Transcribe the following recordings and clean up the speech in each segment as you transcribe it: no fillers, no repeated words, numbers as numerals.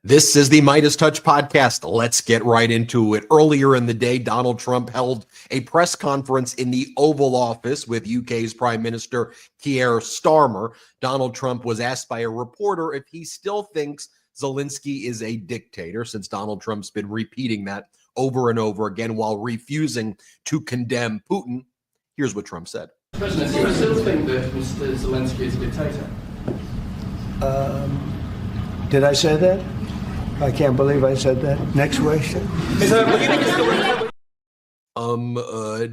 This is the MeidasTouch Podcast. Let's get right into it. Earlier in the day, Donald Trump held a press conference in the Oval Office with UK's Prime Minister Keir Starmer. Donald Trump was asked by a reporter if he still thinks Zelenskyy is a dictator, since Donald Trump's been repeating that over and over again while refusing to condemn Putin. Here's what Trump said. President, do you still think that Mr. Zelenskyy is a dictator? Did I say that? I can't believe I said that. Next question.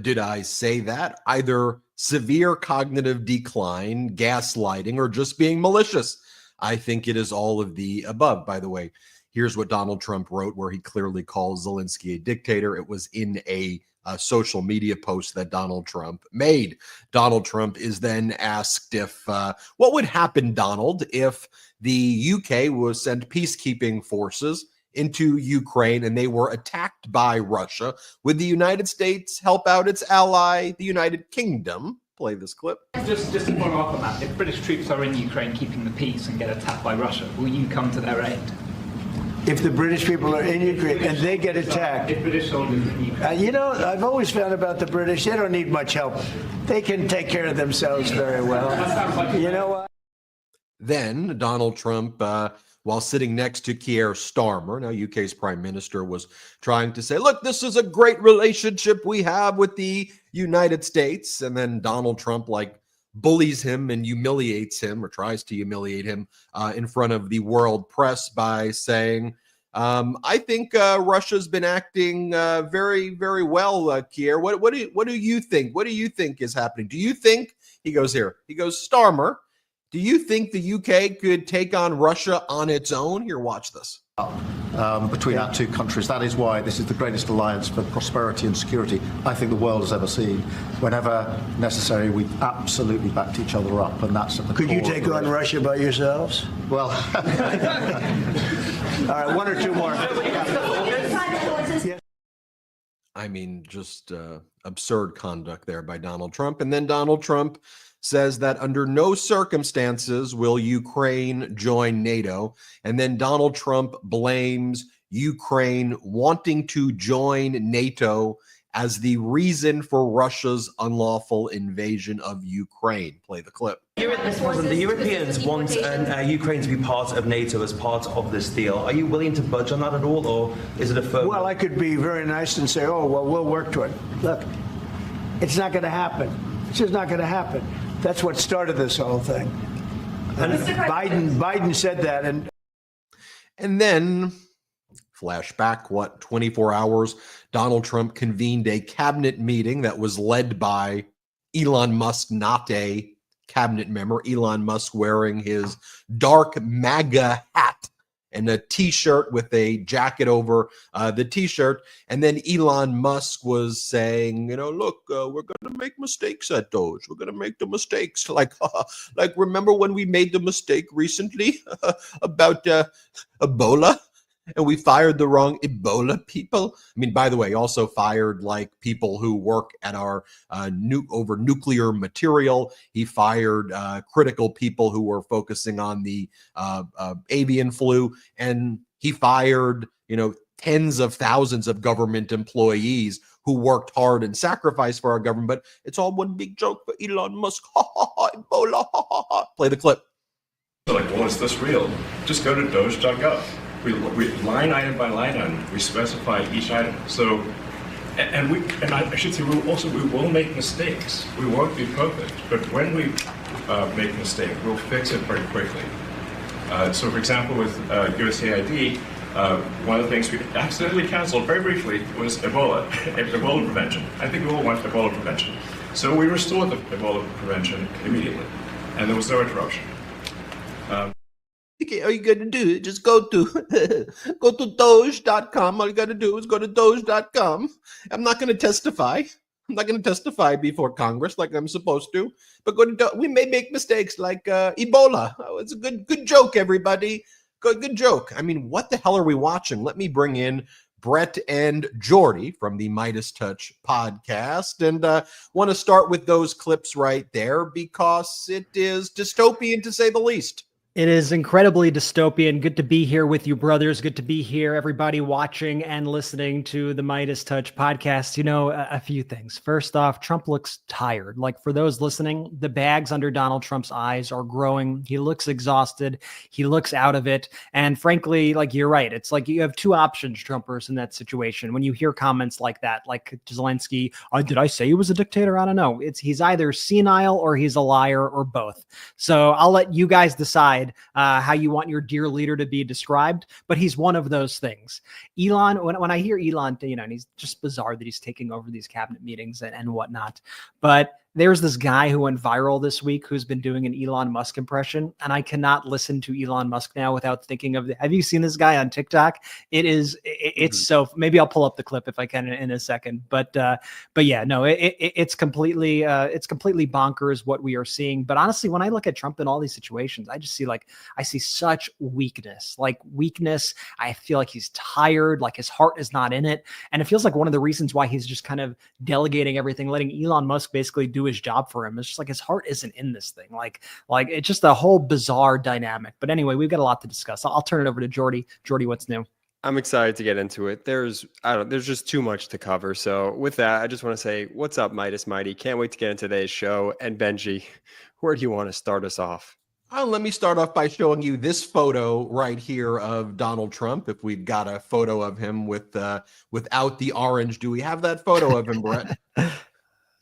Did I say that? Either severe cognitive decline, gaslighting, or just being malicious? I think it is all of the above. By the way, here's what Donald Trump wrote where he clearly calls Zelenskyy a dictator. It was in a social media post that Donald Trump made. Donald Trump is then asked if, what would happen, Donald, if the UK was sent peacekeeping forces into Ukraine and they were attacked by Russia? Would the United States help out its ally, the United Kingdom? Play this clip. Just to follow up on that, if British troops are in Ukraine keeping the peace and get attacked by Russia, will you come to their aid? If the British people are in Ukraine and they get attacked. If British soldiers in Ukraine. I've always found about the British, they don't need much help. They can take care of themselves very well. You know what? Then Donald Trump, while sitting next to Keir Starmer, now UK's prime minister, was trying to say, look, this is a great relationship we have with the United States. And then Donald Trump, bullies him and humiliates him, or tries to humiliate him in front of the world press by saying, I think Russia's been acting very, very well, Keir. What do you think? What do you think is happening? Do you think, he goes, Starmer, do you think the UK could take on Russia on its own? Here, watch this. Between our two countries. That is why this is the greatest alliance for prosperity and security I think the world has ever seen. Whenever necessary, we absolutely backed each other up, and that's at the Could core you take on Russia by yourselves? Well, all right, one or two more. I mean, just absurd conduct there by Donald Trump. And then Donald Trump says that under no circumstances will Ukraine join NATO. And then Donald Trump blames Ukraine wanting to join NATO as the reason for Russia's unlawful invasion of Ukraine. Play the clip. The Europeans want Ukraine to be part of NATO as part of this deal. Are you willing to budge on that at all, or is it a firm? Well, I could be very nice and say, oh, well, we'll work to it. Look, it's not going to happen. It's just not going to happen. That's what started this whole thing. Biden said that. And then, flashback, 24 hours, Donald Trump convened a cabinet meeting that was led by Elon Musk, not a cabinet member. Elon Musk wearing his dark Maga hat and a T-shirt with a jacket over the T-shirt. And then Elon Musk was saying, look, we're going to make mistakes at DOGE. We're going to make the mistakes. Like remember when we made the mistake recently about Ebola? And we fired the wrong Ebola people. I mean, by the way, also fired people who work at our over nuclear material. He fired critical people who were focusing on the avian flu, and he fired tens of thousands of government employees who worked hard and sacrificed for our government. But it's all one big joke for Elon Musk. Ha ha ha! Ebola! Ha ha ha! Play the clip. Well, is this real? Just go to DOGE.gov. We line item by line item, we specify each item. So, and I should say, we will make mistakes. We won't be perfect, but when we make a mistake, we'll fix it very quickly. So, for example, with USAID, one of the things we accidentally canceled very briefly was Ebola prevention. I think we all want Ebola prevention. So we restored the Ebola prevention immediately, and there was no interruption. All you got to do is just go to doge.com. All you got to do is go to doge.com. I'm not going to testify. I'm not going to testify before Congress like I'm supposed to. But we may make mistakes like Ebola. Oh, it's a good joke, everybody. Good joke. I mean, what the hell are we watching? Let me bring in Brett and Jordy from the MeidasTouch Podcast. And want to start with those clips right there because it is dystopian to say the least. It is incredibly dystopian. Good to be here with you, brothers. Good to be here, everybody watching and listening to the MeidasTouch Podcast. You know, a few things. First off, Trump looks tired. Like, for those listening, the bags under Donald Trump's eyes are growing. He looks exhausted. He looks out of it. And frankly, like, you're right. It's like you have two options, Trumpers, in that situation. When you hear comments like that, like Zelenskyy, did I say he was a dictator? I don't know. He's either senile or he's a liar or both. So I'll let you guys decide how you want your dear leader to be described, but he's one of those things. Elon, when I hear Elon, you know, and he's just bizarre that he's taking over these cabinet meetings and whatnot, but there's this guy who went viral this week who's been doing an Elon Musk impression, and I cannot listen to Elon Musk now without thinking of have you seen this guy on TikTok? It's so, maybe I'll pull up the clip if I can in a second, but yeah, no, it's completely bonkers what we are seeing. But honestly, when I look at Trump in all these situations, I just see I see such weakness. I feel like he's tired, like his heart is not in it. And it feels like one of the reasons why he's just kind of delegating everything, letting Elon Musk basically do his job for him. It's just like his heart isn't in this thing. Like it's just a whole bizarre dynamic. But anyway, we've got a lot to discuss. I'll turn it over to Jordy. Jordy, what's new? I'm excited to get into it. There's just too much to cover. So with that, I just want to say, what's up, Midas Mighty? Can't wait to get into today's show. And Benji, where do you want to start us off? Let me start off by showing you this photo right here of Donald Trump. If we've got a photo of him without the orange, do we have that photo of him, Brett?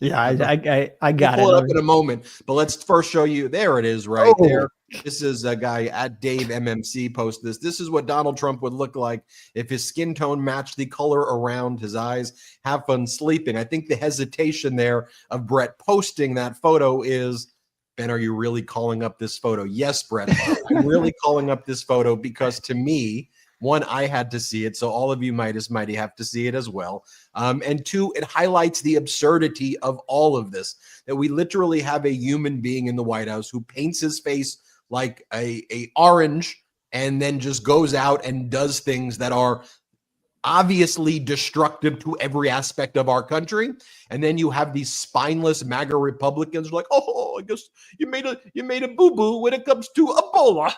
Yeah, I got we'll pull it up in a moment, but let's first show you. There it is, right there. This is a guy at Dave MMC post this. This is what Donald Trump would look like if his skin tone matched the color around his eyes. Have fun sleeping. I think the hesitation there of Brett posting that photo is, Ben, are you really calling up this photo? Yes, Brett, I'm really calling up this photo because to me, one, I had to see it, so all of you mighty have to see it as well. And two, it highlights the absurdity of all of this, that we literally have a human being in the White House who paints his face like a orange and then just goes out and does things that are obviously destructive to every aspect of our country. And then you have these spineless MAGA Republicans like, oh, I guess you made a boo-boo when it comes to Ebola.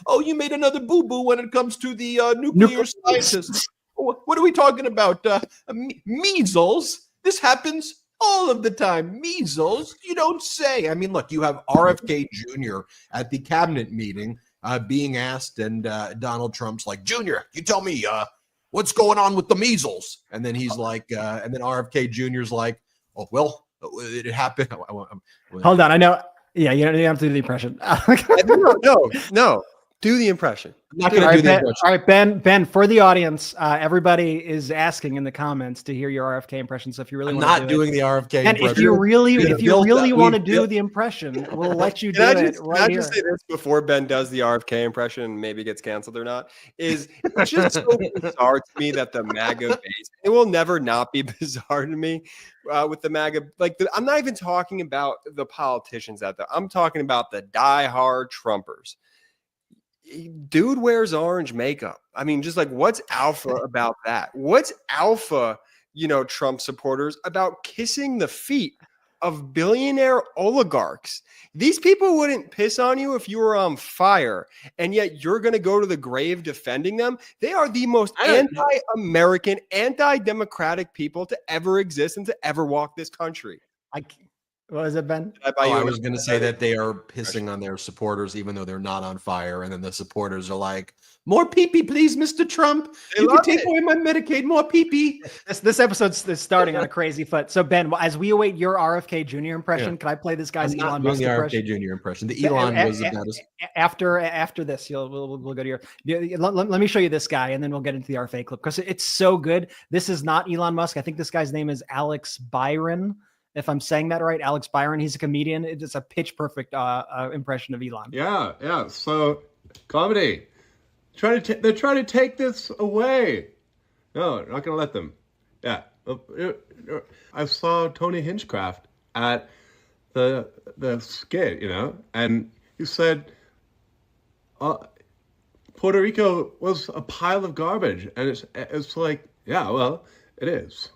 Oh, you made another boo-boo when it comes to the nuclear scientists. What are we talking about? Measles? This happens all of the time. Measles? You don't say. I mean, look, you have RFK Jr. at the cabinet meeting being asked, and Donald Trump's like, Junior, you tell me what's going on with the measles? And then he's like, and then RFK Jr.'s like, oh, well, it happened. Hold on, I know. Yeah, you don't have to do the impression. No. Do the impression. I'm not going to do the impression. All right, Ben, for the audience, everybody is asking in the comments to hear your RFK impression. So if you really want to not doing the RFK and impression. if you really want to do the impression, we'll let you do it right here. Can I just say this before Ben does the RFK impression and maybe gets canceled or not? It's just so bizarre to me that the MAGA base, it will never not be bizarre to me with the MAGA. I'm not even talking about the politicians out there. I'm talking about the diehard Trumpers. Dude wears orange makeup. I mean, just like, what's alpha about that? What's alpha, Trump supporters about kissing the feet of billionaire oligarchs? These people wouldn't piss on you if you were on fire, and yet you're going to go to the grave defending them. They are the most anti-American, anti-democratic people to ever exist and to ever walk this country. What is it, Ben? I was going to say that they are pissing on their supporters, even though they're not on fire. And then the supporters are like, more pee-pee, please, Mr. Trump. You can take away my Medicaid, more pee-pee. This episode is starting on a crazy foot. So, Ben, as we await your RFK Jr. impression, can I play this guy's Elon Musk impression? RFK Jr. impression. The Elon was the best. After this, we'll go to your. Let me show you this guy, and then we'll get into the RFK clip because it's so good. This is not Elon Musk. I think this guy's name is Alex Byron. If I'm saying that right, Alex Byron, he's a comedian. It's a pitch perfect impression of Elon. Yeah. So comedy. They're trying to take this away. No, not going to let them. Yeah. I saw Tony Hinchcraft at the skit, and he said Puerto Rico was a pile of garbage, and it's like, yeah, well, it is.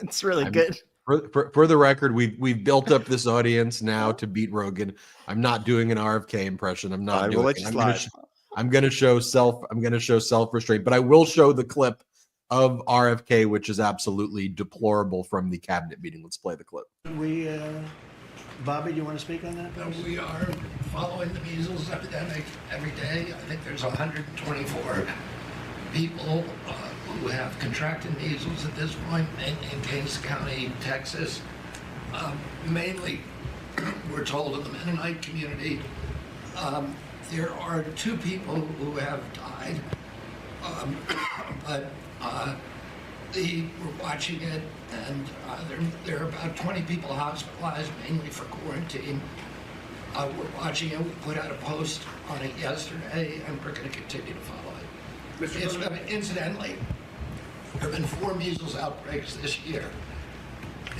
It's really good. For the record, we've built up this audience now to beat Rogan. I'm not doing an RFK impression. I'm not I will doing let it. you slide. I'm going to show self-restraint, but I will show the clip of RFK, which is absolutely deplorable from the cabinet meeting. Let's play the clip. Bobby, do you want to speak on that? We are following the measles epidemic every day. I think there's 124 people who have contracted measles at this point in Kings County, Texas. Mainly, we're told, in the Mennonite community. There are 2 people who have died, but we're watching it, and there are about 20 people hospitalized, mainly for quarantine. We're watching it. We put out a post on it yesterday, and we're going to continue to follow it. Incidentally, there have been 4 measles outbreaks this year.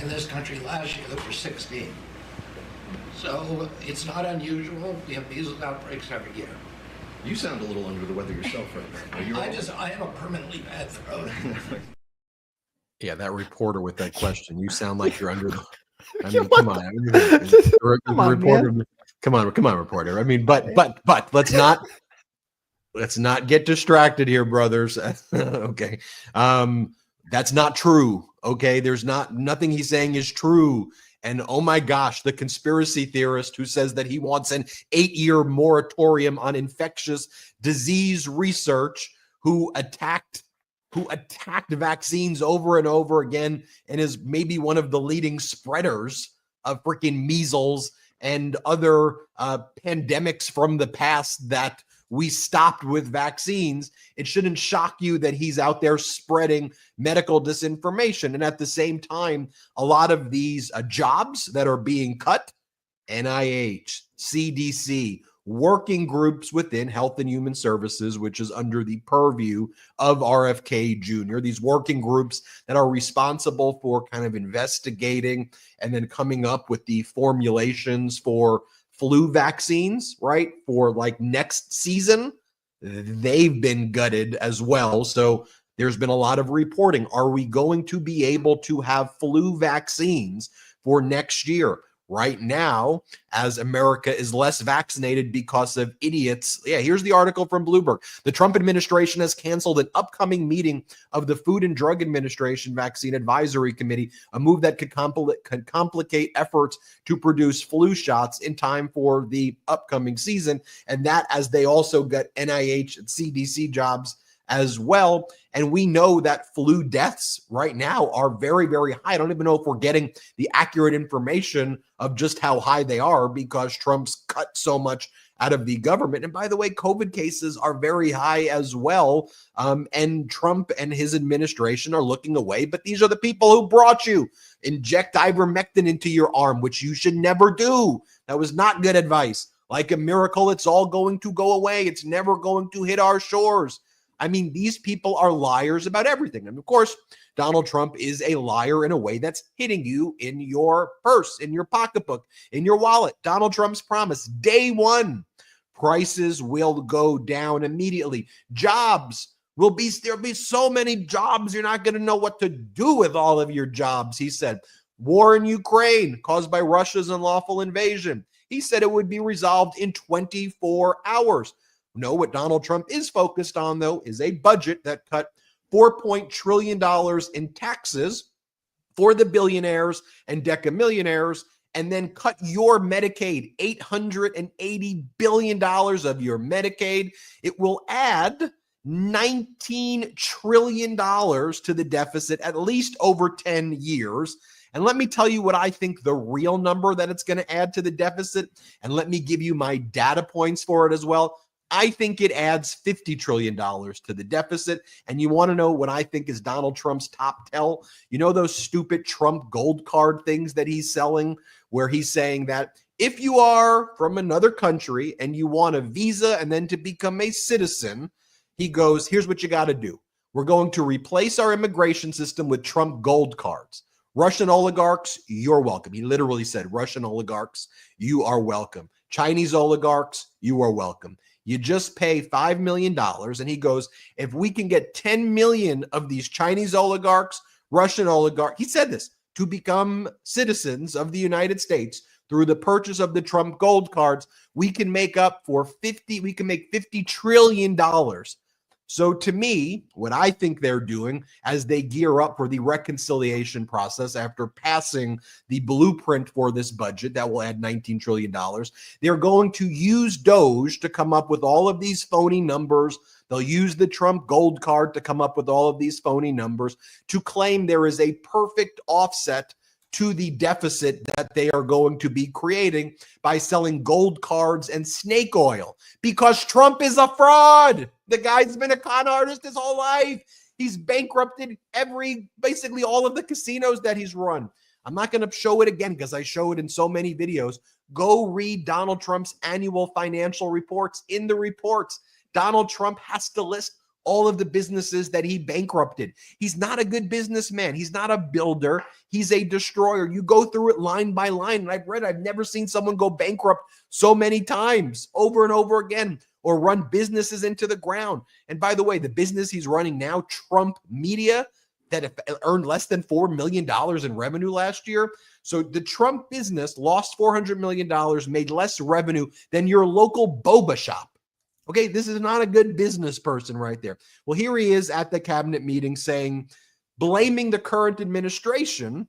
In this country last year, there were 16. So it's not unusual. We have measles outbreaks every year. You sound a little under the weather yourself right now. I have a permanently bad throat. Yeah, that reporter with that question. You sound like you're under the. I mean, come on, reporter. Come on, reporter. I mean, but let's not get distracted here, brothers. Okay, that's not true. Okay, there's nothing he's saying is true. And oh my gosh, the conspiracy theorist who says that he wants an 8-year moratorium on infectious disease research, who attacked vaccines over and over again and is maybe one of the leading spreaders of freaking measles and other pandemics from the past that we stopped with vaccines. It shouldn't shock you that he's out there spreading medical disinformation. And at the same time, a lot of these jobs that are being cut, NIH, CDC, working groups within Health and Human Services, which is under the purview of RFK Jr., these working groups that are responsible for kind of investigating and then coming up with the formulations for flu vaccines, right? For like next season, they've been gutted as well. So there's been a lot of reporting. Are we going to be able to have flu vaccines for next year? Right now, as America is less vaccinated because of idiots. Yeah, here's the article from Bloomberg. The Trump administration has canceled an upcoming meeting of the Food and Drug Administration Vaccine Advisory Committee, a move that could complicate efforts to produce flu shots in time for the upcoming season. And that as they also got NIH and CDC jobs as well. And we know that flu deaths right now are very, very high. I don't even know if we're getting the accurate information of just how high they are because Trump's cut so much out of the government. And by the way, COVID cases are very high as well. And Trump and his administration are looking away. But these are the people who brought you. Inject ivermectin into your arm, which you should never do. That was not good advice. Like a miracle, it's all going to go away. It's never going to hit our shores. I mean, these people are liars about everything. And of course, Donald Trump is a liar in a way that's hitting you in your purse, in your pocketbook, in your wallet. Donald Trump's promise, day one, prices will go down immediately. Jobs there'll be so many jobs, you're not going to know what to do with all of your jobs, he said. War in Ukraine caused by Russia's unlawful invasion. He said it would be resolved in 24 hours. No, what Donald Trump is focused on, though, is a budget that cut $4 trillion in taxes for the billionaires and decamillionaires, and then cut your Medicaid, $880 billion of your Medicaid. It will add $19 trillion to the deficit, at least over 10 years. And let me tell you what I think the real number that it's going to add to the deficit, and let me give you my data points for it as well. I think it adds $50 trillion to the deficit. And you want to know what I think is Donald Trump's top tell? You know those stupid Trump gold card things that he's selling, where he's saying that if you are from another country and you want a visa and then to become a citizen, he goes, here's what you got to do. We're going to replace our immigration system with Trump gold cards. Russian oligarchs, you're welcome. He literally said, Russian oligarchs, you are welcome. Chinese oligarchs, you are welcome. You just pay $5 million. And he goes, if we can get 10 million of these Chinese oligarchs, Russian oligarchs, he said this, to become citizens of the United States through the purchase of the Trump gold cards, we can make $50 trillion. So to me, what I think they're doing as they gear up for the reconciliation process after passing the blueprint for this budget that will add $19 trillion, they're going to use DOGE to come up with all of these phony numbers. They'll use the Trump gold card to come up with all of these phony numbers to claim there is a perfect offset to the deficit that they are going to be creating by selling gold cards and snake oil, because Trump is a fraud. The guy's been a con artist his whole life. He's bankrupted basically all of the casinos that he's run. I'm not going to show it again because I show it in so many videos. Go read Donald Trump's annual financial reports. In the reports, Donald Trump has to list all of the businesses that he bankrupted. He's not a good businessman. He's not a builder. He's a destroyer. You go through it line by line. And I've never seen someone go bankrupt so many times over and over again, or run businesses into the ground. And by the way, the business he's running now, Trump Media, that earned less than $4 million in revenue last year. So the Trump business lost $400 million, made less revenue than your local boba shop. Okay, this is not a good business person right there. Well, here he is at the cabinet meeting blaming the current administration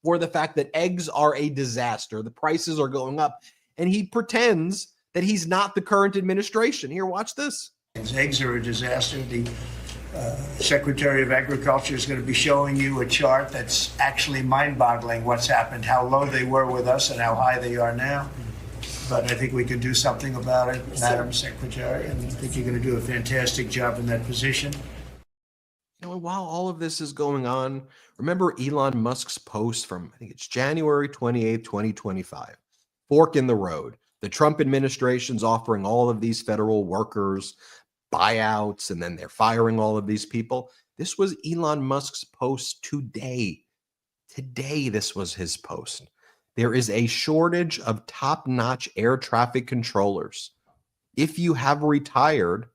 for the fact that eggs are a disaster. The prices are going up. And he pretends that he's not the current administration. Here, watch this. Eggs are a disaster. The Secretary of Agriculture is going to be showing you a chart that's actually mind-boggling what's happened, how low they were with us and how high they are now. But I think we can do something about it, Madam Secretary, and I think you're going to do a fantastic job in that position. While all of this is going on, remember Elon Musk's post from, I think it's January 28th, 2025, fork in the road. The Trump administration's offering all of these federal workers buyouts, and then they're firing all of these people. This was Elon Musk's post today. Today, this was his post. There is a shortage of top-notch air traffic controllers. If you have retired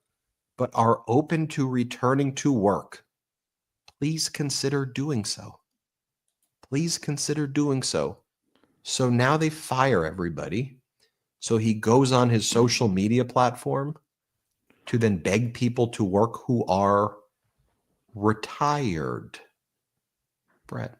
but are open to returning to work, please consider doing so. Please consider doing so. So now they fire everybody. So he goes on his social media platform to then beg people to work who are retired. Brett.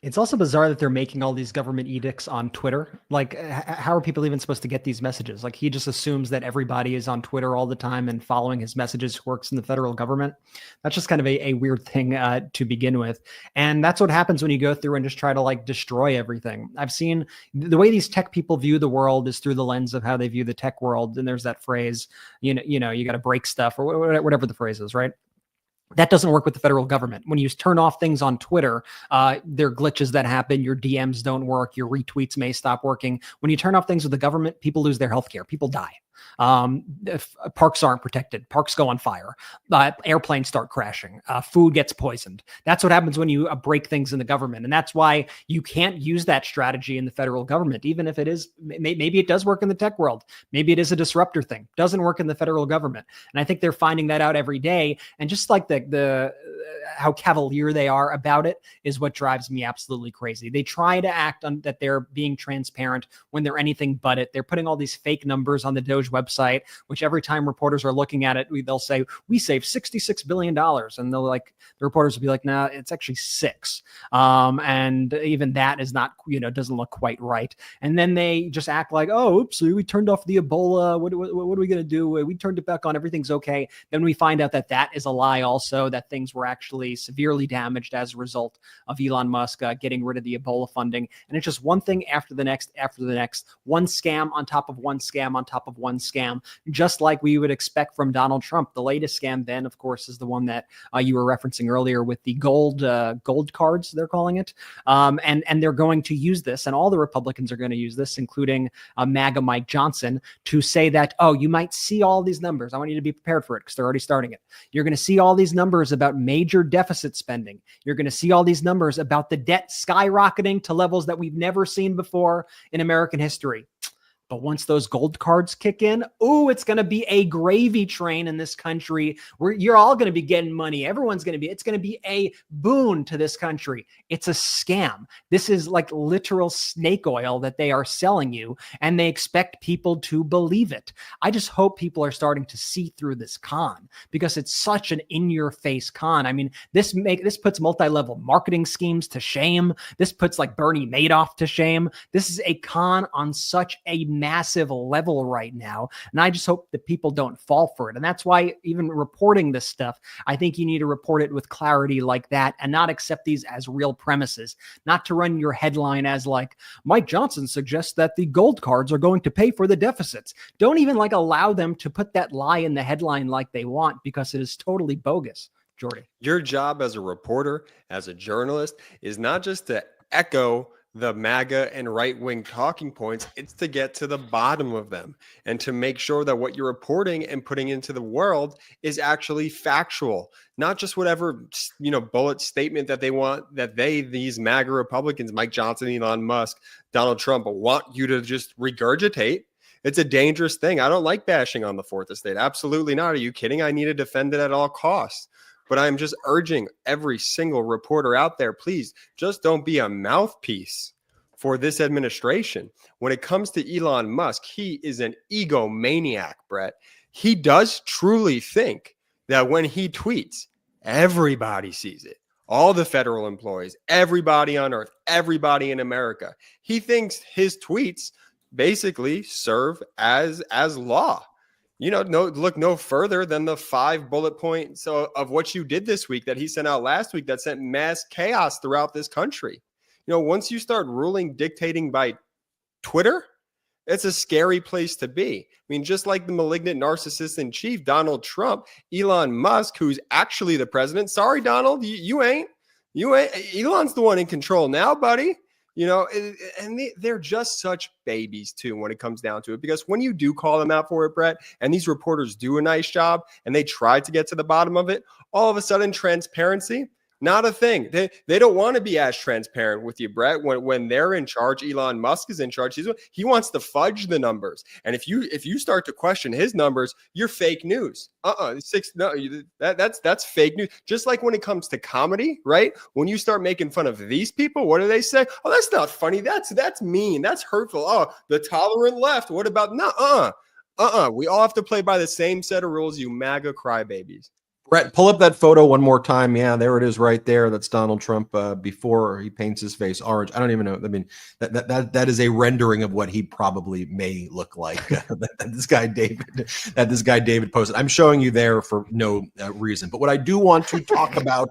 It's also bizarre that they're making all these government edicts on Twitter. Like, how are people even supposed to get these messages? Like, he just assumes that everybody is on Twitter all the time and following his messages who works in the federal government. That's just kind of a weird thing to begin with. And that's what happens when you go through and just try to like destroy everything. I've seen the way these tech people view the world is through the lens of how they view the tech world. And there's that phrase, you got to break stuff, or whatever the phrase is, right? That doesn't work with the federal government. When you turn off things on Twitter, there are glitches that happen. Your DMs don't work. Your retweets may stop working. When you turn off things with the government, people lose their healthcare. People die. Parks aren't protected. Parks go on fire. Airplanes start crashing. Food gets poisoned. That's what happens when you break things in the government. And that's why you can't use that strategy in the federal government, even if it is, maybe it does work in the tech world. Maybe it is a disruptor thing. Doesn't work in the federal government. And I think they're finding that out every day. And just like the how cavalier they are about it is what drives me absolutely crazy. They try to act on that they're being transparent when they're anything but it. They're putting all these fake numbers on the DOGE website, which every time reporters are looking at it, they'll say, we saved $66 billion. And the reporters will be like, nah, it's actually $6. And even that is not, doesn't look quite right. And then they just act like, oh, oops, we turned off the Ebola. What are we going to do? We turned it back on. Everything's okay. Then we find out that is a lie also, that things were actually severely damaged as a result of Elon Musk getting rid of the Ebola funding. And it's just one thing after the next, one scam on top of one scam on top of one scam, just like we would expect from Donald Trump. The latest scam then, of course, is the one that you were referencing earlier with the gold cards, they're calling it. And they're going to use this, and all the Republicans are going to use this, including Maga Mike Johnson, to say that, oh, you might see all these numbers. I want you to be prepared for it because they're already starting it. You're going to see all these numbers about major deficit spending. You're going to see all these numbers about the debt skyrocketing to levels that we've never seen before in American history. But once those gold cards kick in, ooh, it's going to be a gravy train in this country where you're all going to be getting money. It's going to be a boon to this country. It's a scam. This is like literal snake oil that they are selling you, and they expect people to believe it. I just hope people are starting to see through this con, because it's such an in-your-face con. I mean, this puts multi-level marketing schemes to shame. This puts like Bernie Madoff to shame. This is a con on such a massive level right now. And I just hope that people don't fall for it. And that's why even reporting this stuff, I think you need to report it with clarity like that and not accept these as real premises, not to run your headline as like, Mike Johnson suggests that the gold cards are going to pay for the deficits. Don't even like allow them to put that lie in the headline like they want, because it is totally bogus. Jordy. Your job as a reporter, as a journalist, is not just to echo the MAGA and right-wing talking points. It's to get to the bottom of them and to make sure that what you're reporting and putting into the world is actually factual, not just whatever, bullet statement that they want, that these MAGA Republicans, Mike Johnson, Elon Musk, Donald Trump, want you to just regurgitate. It's a dangerous thing. I don't like bashing on the fourth estate. Absolutely not. Are you kidding? I need to defend it at all costs. But I'm just urging every single reporter out there, please just don't be a mouthpiece for this administration. When it comes to Elon Musk, he is an egomaniac, Brett. He does truly think that when he tweets, everybody sees it. All the federal employees, everybody on earth, everybody in America. He thinks his tweets basically serve as law. Look no further than the 5 bullet points of what you did this week that he sent out last week that sent mass chaos throughout this country. Once you start dictating by Twitter, it's a scary place to be. I mean, just like the malignant narcissist in chief, Donald Trump, Elon Musk, who's actually the president. Sorry, Donald, you ain't. Elon's the one in control now, buddy. And they're just such babies, too, when it comes down to it, because when you do call them out for it, Brett, and these reporters do a nice job and they try to get to the bottom of it, all of a sudden transparency, not a thing. They don't want to be as transparent with you, Brett. When they're in charge, Elon Musk is in charge. He wants to fudge the numbers. And if you start to question his numbers, you're fake news. That's fake news. Just like when it comes to comedy, right? When you start making fun of these people, what do they say? Oh, that's not funny. That's mean. That's hurtful. Oh, the tolerant left. What about We all have to play by the same set of rules, you MAGA crybabies. Brett, pull up that photo one more time. Yeah, there it is right there. That's Donald Trump before he paints his face orange. I don't even know. I mean, that is a rendering of what he probably may look like. that this guy David posted. I'm showing you there for no reason. But what I do want to talk about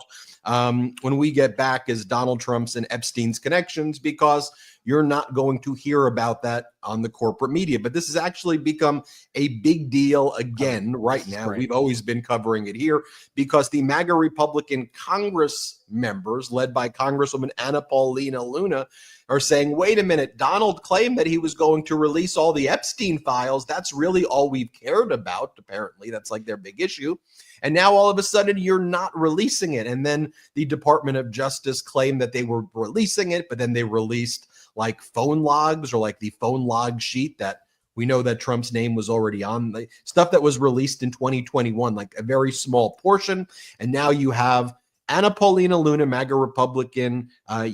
when we get back is Donald Trump's and Epstein's connections, because you're not going to hear about that on the corporate media. But this has actually become a big deal again right now. We've always been covering it here because the MAGA Republican Congress members, led by Congresswoman Paulina Luna, are saying, wait a minute, Donald claimed that he was going to release all the Epstein files. That's really all we've cared about. Apparently, that's like their big issue. And now all of a sudden you're not releasing it. And then the Department of Justice claimed that they were releasing it, but then they released like phone logs or like the phone log sheet that we know that Trump's name was already on, the stuff that was released in 2021, like a very small portion. And now you have Paulina Luna, MAGA Republican,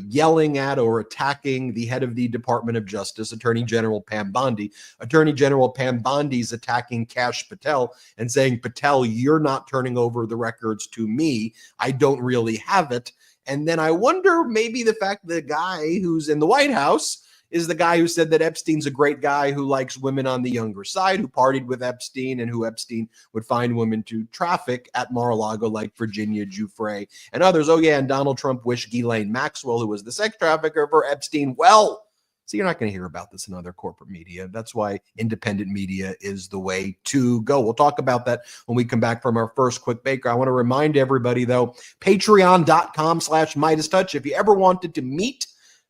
yelling at or attacking the head of the Department of Justice, Attorney General Pam Bondi. Attorney General Pam Bondi's attacking Kash Patel and saying, Patel, you're not turning over the records to me. I don't really have it. And then I wonder, maybe the fact that the guy who's in the White House is the guy who said that Epstein's a great guy who likes women on the younger side, who partied with Epstein and who Epstein would find women to traffic at Mar-a-Lago, like Virginia Giuffre and others. Oh, yeah, and Donald Trump wished Ghislaine Maxwell, who was the sex trafficker for Epstein, well. So you're not going to hear about this in other corporate media. That's why independent media is the way to go. We'll talk about that when we come back from our first quick break. I want to remind everybody, though, patreon.com/MeidasTouch. If you ever wanted to meet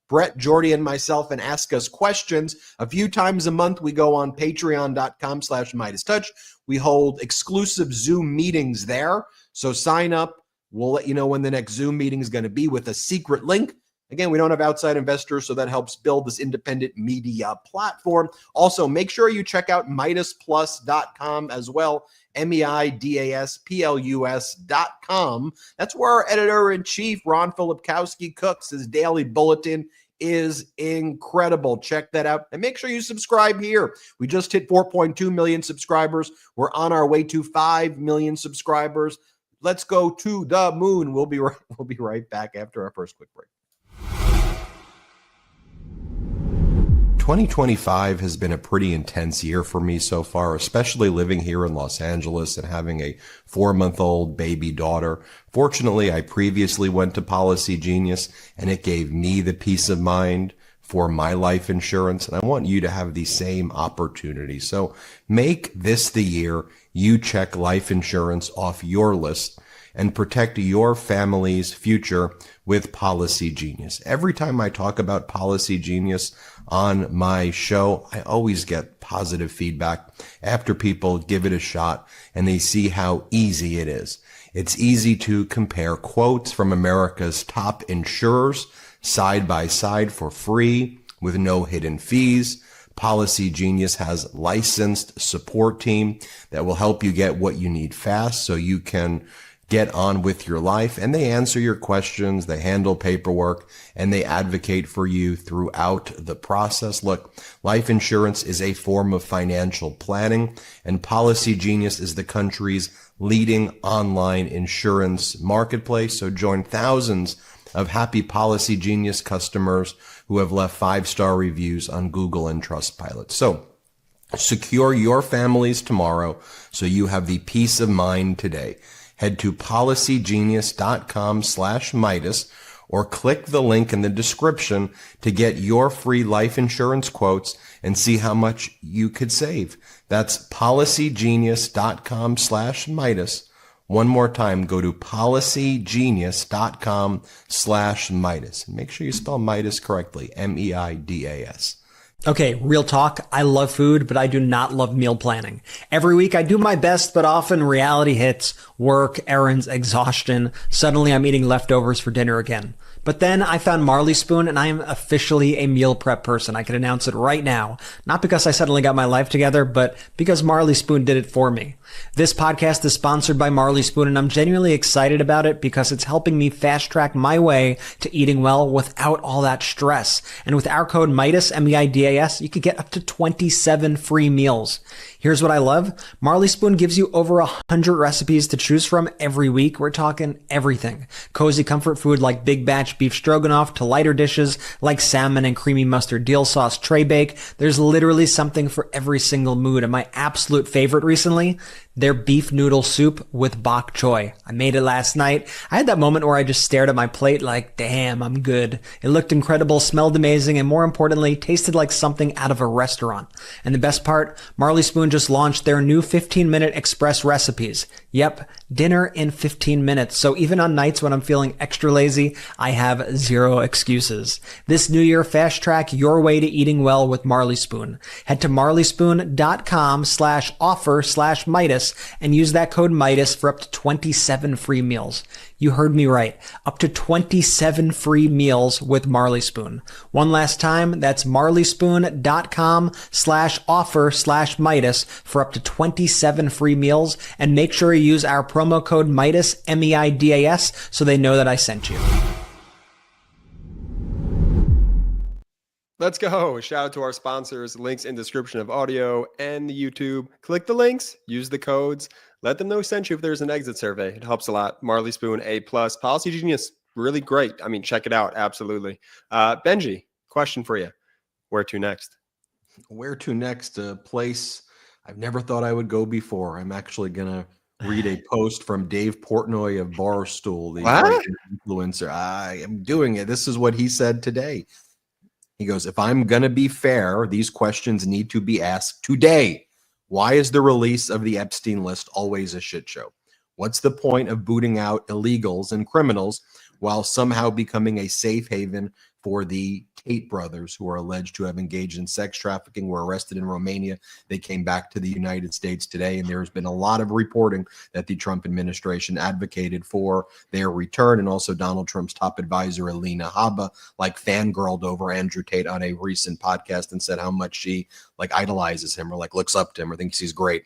Brett, Jordy, and myself and ask us questions, a few times a month we go on patreon.com/MeidasTouch. We hold exclusive Zoom meetings there. So sign up. We'll let you know when the next Zoom meeting is going to be with a secret link. Again, we don't have outside investors, so that helps build this independent media platform. Also, make sure you check out MeidasPlus.com as well. MeidasPlus.com. That's where our editor-in-chief, Ron Filipkowski, cooks. His daily bulletin is incredible. Check that out. And make sure you subscribe here. We just hit 4.2 million subscribers. We're on our way to 5 million subscribers. Let's go to the moon. We'll be right back after our first quick break. 2025 has been a pretty intense year for me so far, especially living here in Los Angeles and having a 4-month-old baby daughter. Fortunately, I previously went to Policy Genius, and it gave me the peace of mind for my life insurance, and I want you to have the same opportunity. So make this the year you check life insurance off your list and protect your family's future with Policy Genius. Every time I talk about Policy Genius on my show, I always get positive feedback after people give it a shot and they see how easy it is. It's easy to compare quotes from America's top insurers side by side for free with no hidden fees. Policy Genius has licensed support team that will help you get what you need fast so you can get on with your life, and they answer your questions, they handle paperwork, and they advocate for you throughout the process. Look, life insurance is a form of financial planning, and Policy Genius is the country's leading online insurance marketplace. So join thousands of happy Policy Genius customers who have left 5-star reviews on Google and Trustpilot. So secure your families tomorrow so you have the peace of mind today. Head to policygenius.com/Meidas or click the link in the description to get your free life insurance quotes and see how much you could save. That's policygenius.com/Meidas. One more time, go to policygenius.com/Meidas. Make sure you spell Meidas correctly, Meidas. Okay, real talk. I love food, but I do not love meal planning. Every week I do my best, but often reality hits, work, errands, exhaustion. Suddenly I'm eating leftovers for dinner again. But then I found Marley Spoon, and I am officially a meal prep person. I can announce it right now. Not because I suddenly got my life together, but because Marley Spoon did it for me. This podcast is sponsored by Marley Spoon, and I'm genuinely excited about it because it's helping me fast track my way to eating well without all that stress. And with our code MeidasTouch, M-E-I-D-A-S, you could get up to 27 free meals. Here's what I love. Marley Spoon gives you over 100 recipes to choose from every week. We're talking everything. Cozy comfort food like Big Batch beef stroganoff to lighter dishes like salmon and creamy mustard deal sauce tray bake. There's literally something for every single mood. And my absolute favorite recently, their beef noodle soup with bok choy. I made it last night. I had that moment where I just stared at my plate like, damn, I'm good. It looked incredible, smelled amazing, and more importantly, tasted like something out of a restaurant. And the best part, Marley Spoon just launched their new 15-minute express recipes. Yep, dinner in 15 minutes. So even on nights when I'm feeling extra lazy, I have zero excuses. This new year, fast track your way to eating well with Marley Spoon. Head to marleyspoon.com/offer/Meidas and use that code Meidas for up to 27 free meals. You heard me right. Up to 27 free meals with Marley Spoon. One last time, that's marleyspoon.com/offer/Meidas for up to 27 free meals. And make sure you use our promo code Meidas, M-E-I-D-A-S, so they know that I sent you. Let's go. Shout out to our sponsors. Links in description of audio and the YouTube. Click the links. Use the codes. Let them know who sent you if there's an exit survey. It helps a lot. Marley Spoon, A+. Policy Genius, really great. I mean, check it out. Absolutely. Benji, question for you. Where to next? Where to next? A place I've never thought I would go before. I'm actually going to read a post from Dave Portnoy of Barstool, the great influencer. I am doing it. This is what he said today. He goes, if I'm going to be fair, these questions need to be asked today. Why is the release of the Epstein list always a shit show? What's the point of booting out illegals and criminals while somehow becoming a safe haven for the Tate brothers, who are alleged to have engaged in sex trafficking, were arrested in Romania. They came back to the United States today, and there's been a lot of reporting that the Trump administration advocated for their return. And also Donald Trump's top advisor, Alina Habba, like fangirled over Andrew Tate on a recent podcast and said how much she like idolizes him or like looks up to him or thinks he's great.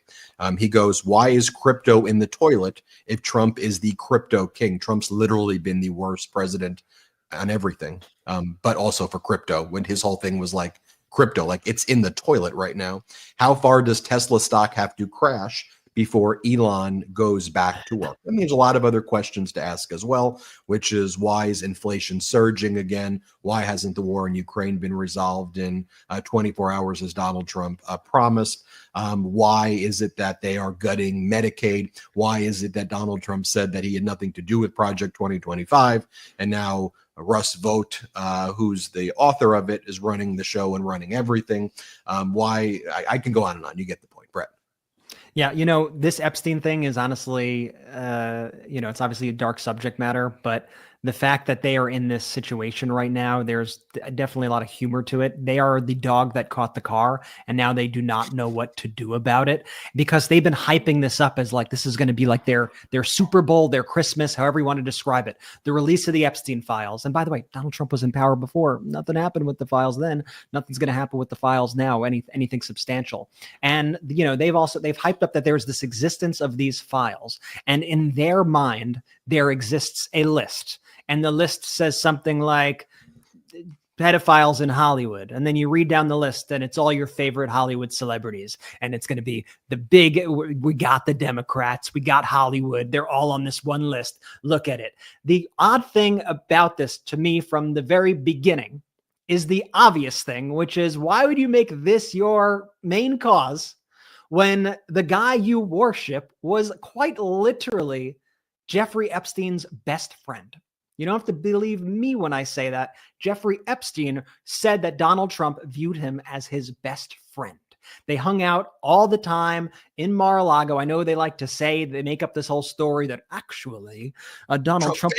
He goes, why is crypto in the toilet if Trump is the crypto king? Trump's literally been the worst president on everything, but also for crypto, when his whole thing was like crypto, like it's in the toilet right now. How far does Tesla stock have to crash before Elon goes back to work? I mean, there's a lot of other questions to ask as well, which is, why is inflation surging again? Why hasn't the war in Ukraine been resolved in 24 hours as Donald Trump promised? Why is it that they are gutting Medicaid? Why is it that Donald Trump said that he had nothing to do with Project 2025? And now Russ Vought, who's the author of it, is running the show and running everything. Why? I can go on and on. You get the point, Brett. Yeah, this Epstein thing is honestly, it's obviously a dark subject matter, but the fact that they are in this situation right now, there's definitely a lot of humor to it. They are the dog that caught the car, and now they do not know what to do about it, because they've been hyping this up as like this is going to be like their Super Bowl, their Christmas, however you want to describe it. The release of the Epstein files. And by the way, Donald Trump was in power before. Nothing happened with the files then. Nothing's going to happen with the files now, anything substantial. And they've hyped up that there's this existence of these files, and in their mind there exists a list. And the list says something like pedophiles in Hollywood. And then you read down the list and it's all your favorite Hollywood celebrities. And it's going to be the big, we got the Democrats, we got Hollywood. They're all on this one list. Look at it. The odd thing about this to me from the very beginning is the obvious thing, which is, why would you make this your main cause when the guy you worship was quite literally Jeffrey Epstein's best friend? You don't have to believe me when I say that. Jeffrey Epstein said that Donald Trump viewed him as his best friend. They hung out all the time in Mar-a-Lago. I know they like to say, they make up this whole story that actually Donald Trump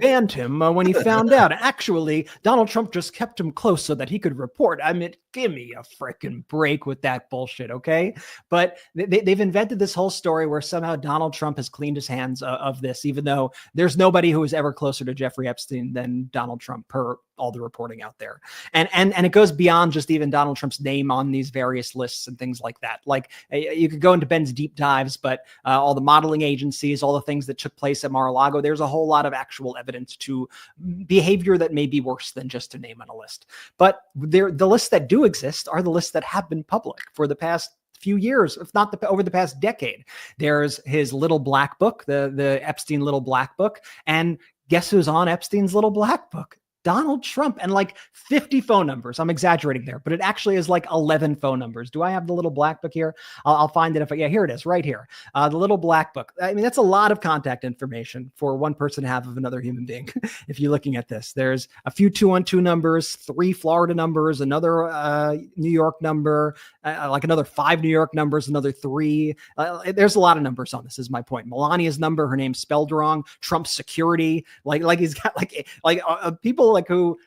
banned him when he found out. Actually, Donald Trump just kept him close so that he could report. I mean, give me a freaking break with that bullshit, okay? But they've invented this whole story where somehow Donald Trump has cleaned his hands of this, even though there's nobody who is ever closer to Jeffrey Epstein than Donald Trump, per all the reporting out there. And it goes beyond just even Donald Trump's name on these various lists and things like that. Like, you could go into Ben's deep dives, but all the modeling agencies, all the things that took place at Mar-a-Lago, there's a whole lot of actual evidence to behavior that may be worse than just a name on a list. But the lists that do exist are the lists that have been public for the past few years, if not over the past decade. There's his little black book, the Epstein little black book. And guess who's on Epstein's little black book? Donald Trump, and like 50 phone numbers. I'm exaggerating there, but it actually is like 11 phone numbers. Do I have the little black book here? I'll find it. Yeah, here it is right here. The little black book. I mean, that's a lot of contact information for one person to have of another human being. If you're looking at this, there's a few 212 numbers, 3 Florida numbers, another New York number, like another 5 New York numbers, another 3. There's a lot of numbers on this, is my point. Melania's number, her name's spelled wrong. Trump's security, like he's got people like who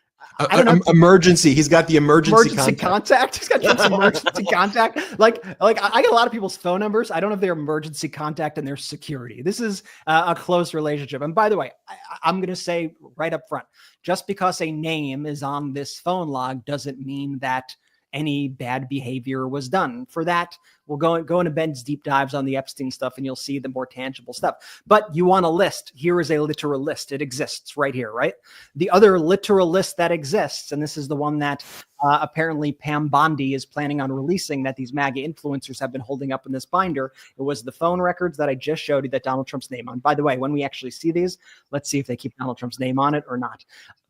emergency. He's got the emergency contact. He's got Trump's emergency contact. Like I got a lot of people's phone numbers. I don't have their emergency contact and their security. This is a close relationship. And by the way, I'm going to say right up front, just because a name is on this phone log doesn't mean that any bad behavior was done. For that, we'll go into Ben's deep dives on the Epstein stuff, and you'll see the more tangible stuff. But you want a list. Here is a literal list. It exists right here, right? The other literal list that exists, and this is the one that apparently Pam Bondi is planning on releasing, that these MAGA influencers have been holding up in this binder. It was the phone records that I just showed you that Donald Trump's name on. By the way, when we actually see these, let's see if they keep Donald Trump's name on it or not.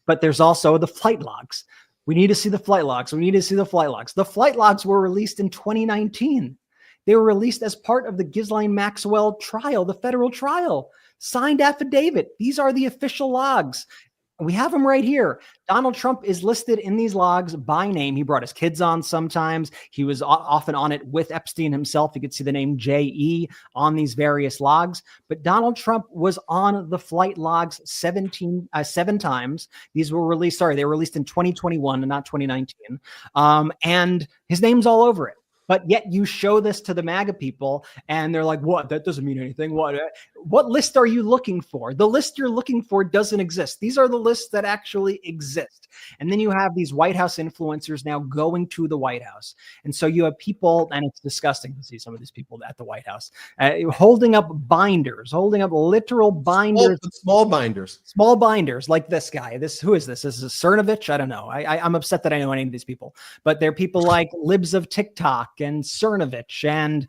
But there's also the flight logs. We need to see the flight logs. The flight logs were released in 2019. They were released as part of the Ghislaine Maxwell trial, the federal trial. Signed affidavit. These are the official logs. We have him right here. Donald Trump is listed in these logs by name. He brought his kids on sometimes. He was often on it with Epstein himself. You could see the name J.E. on these various logs. But Donald Trump was on the flight logs 7 times. These were released. Sorry, they were released in 2021 and not 2019. And his name's all over it. But yet you show this to the MAGA people and they're like, what? That doesn't mean anything. What list are you looking for? The list you're looking for doesn't exist. These are the lists that actually exist. And then you have these White House influencers now going to the White House. And so you have people, and it's disgusting to see some of these people at the White House, holding up binders, holding up literal binders. Small binders. Small binders like this guy. Who is this? This is Cernovich? I don't know. I'm upset that I know any of these people. But they're people like Libs of TikTok and Cernovich and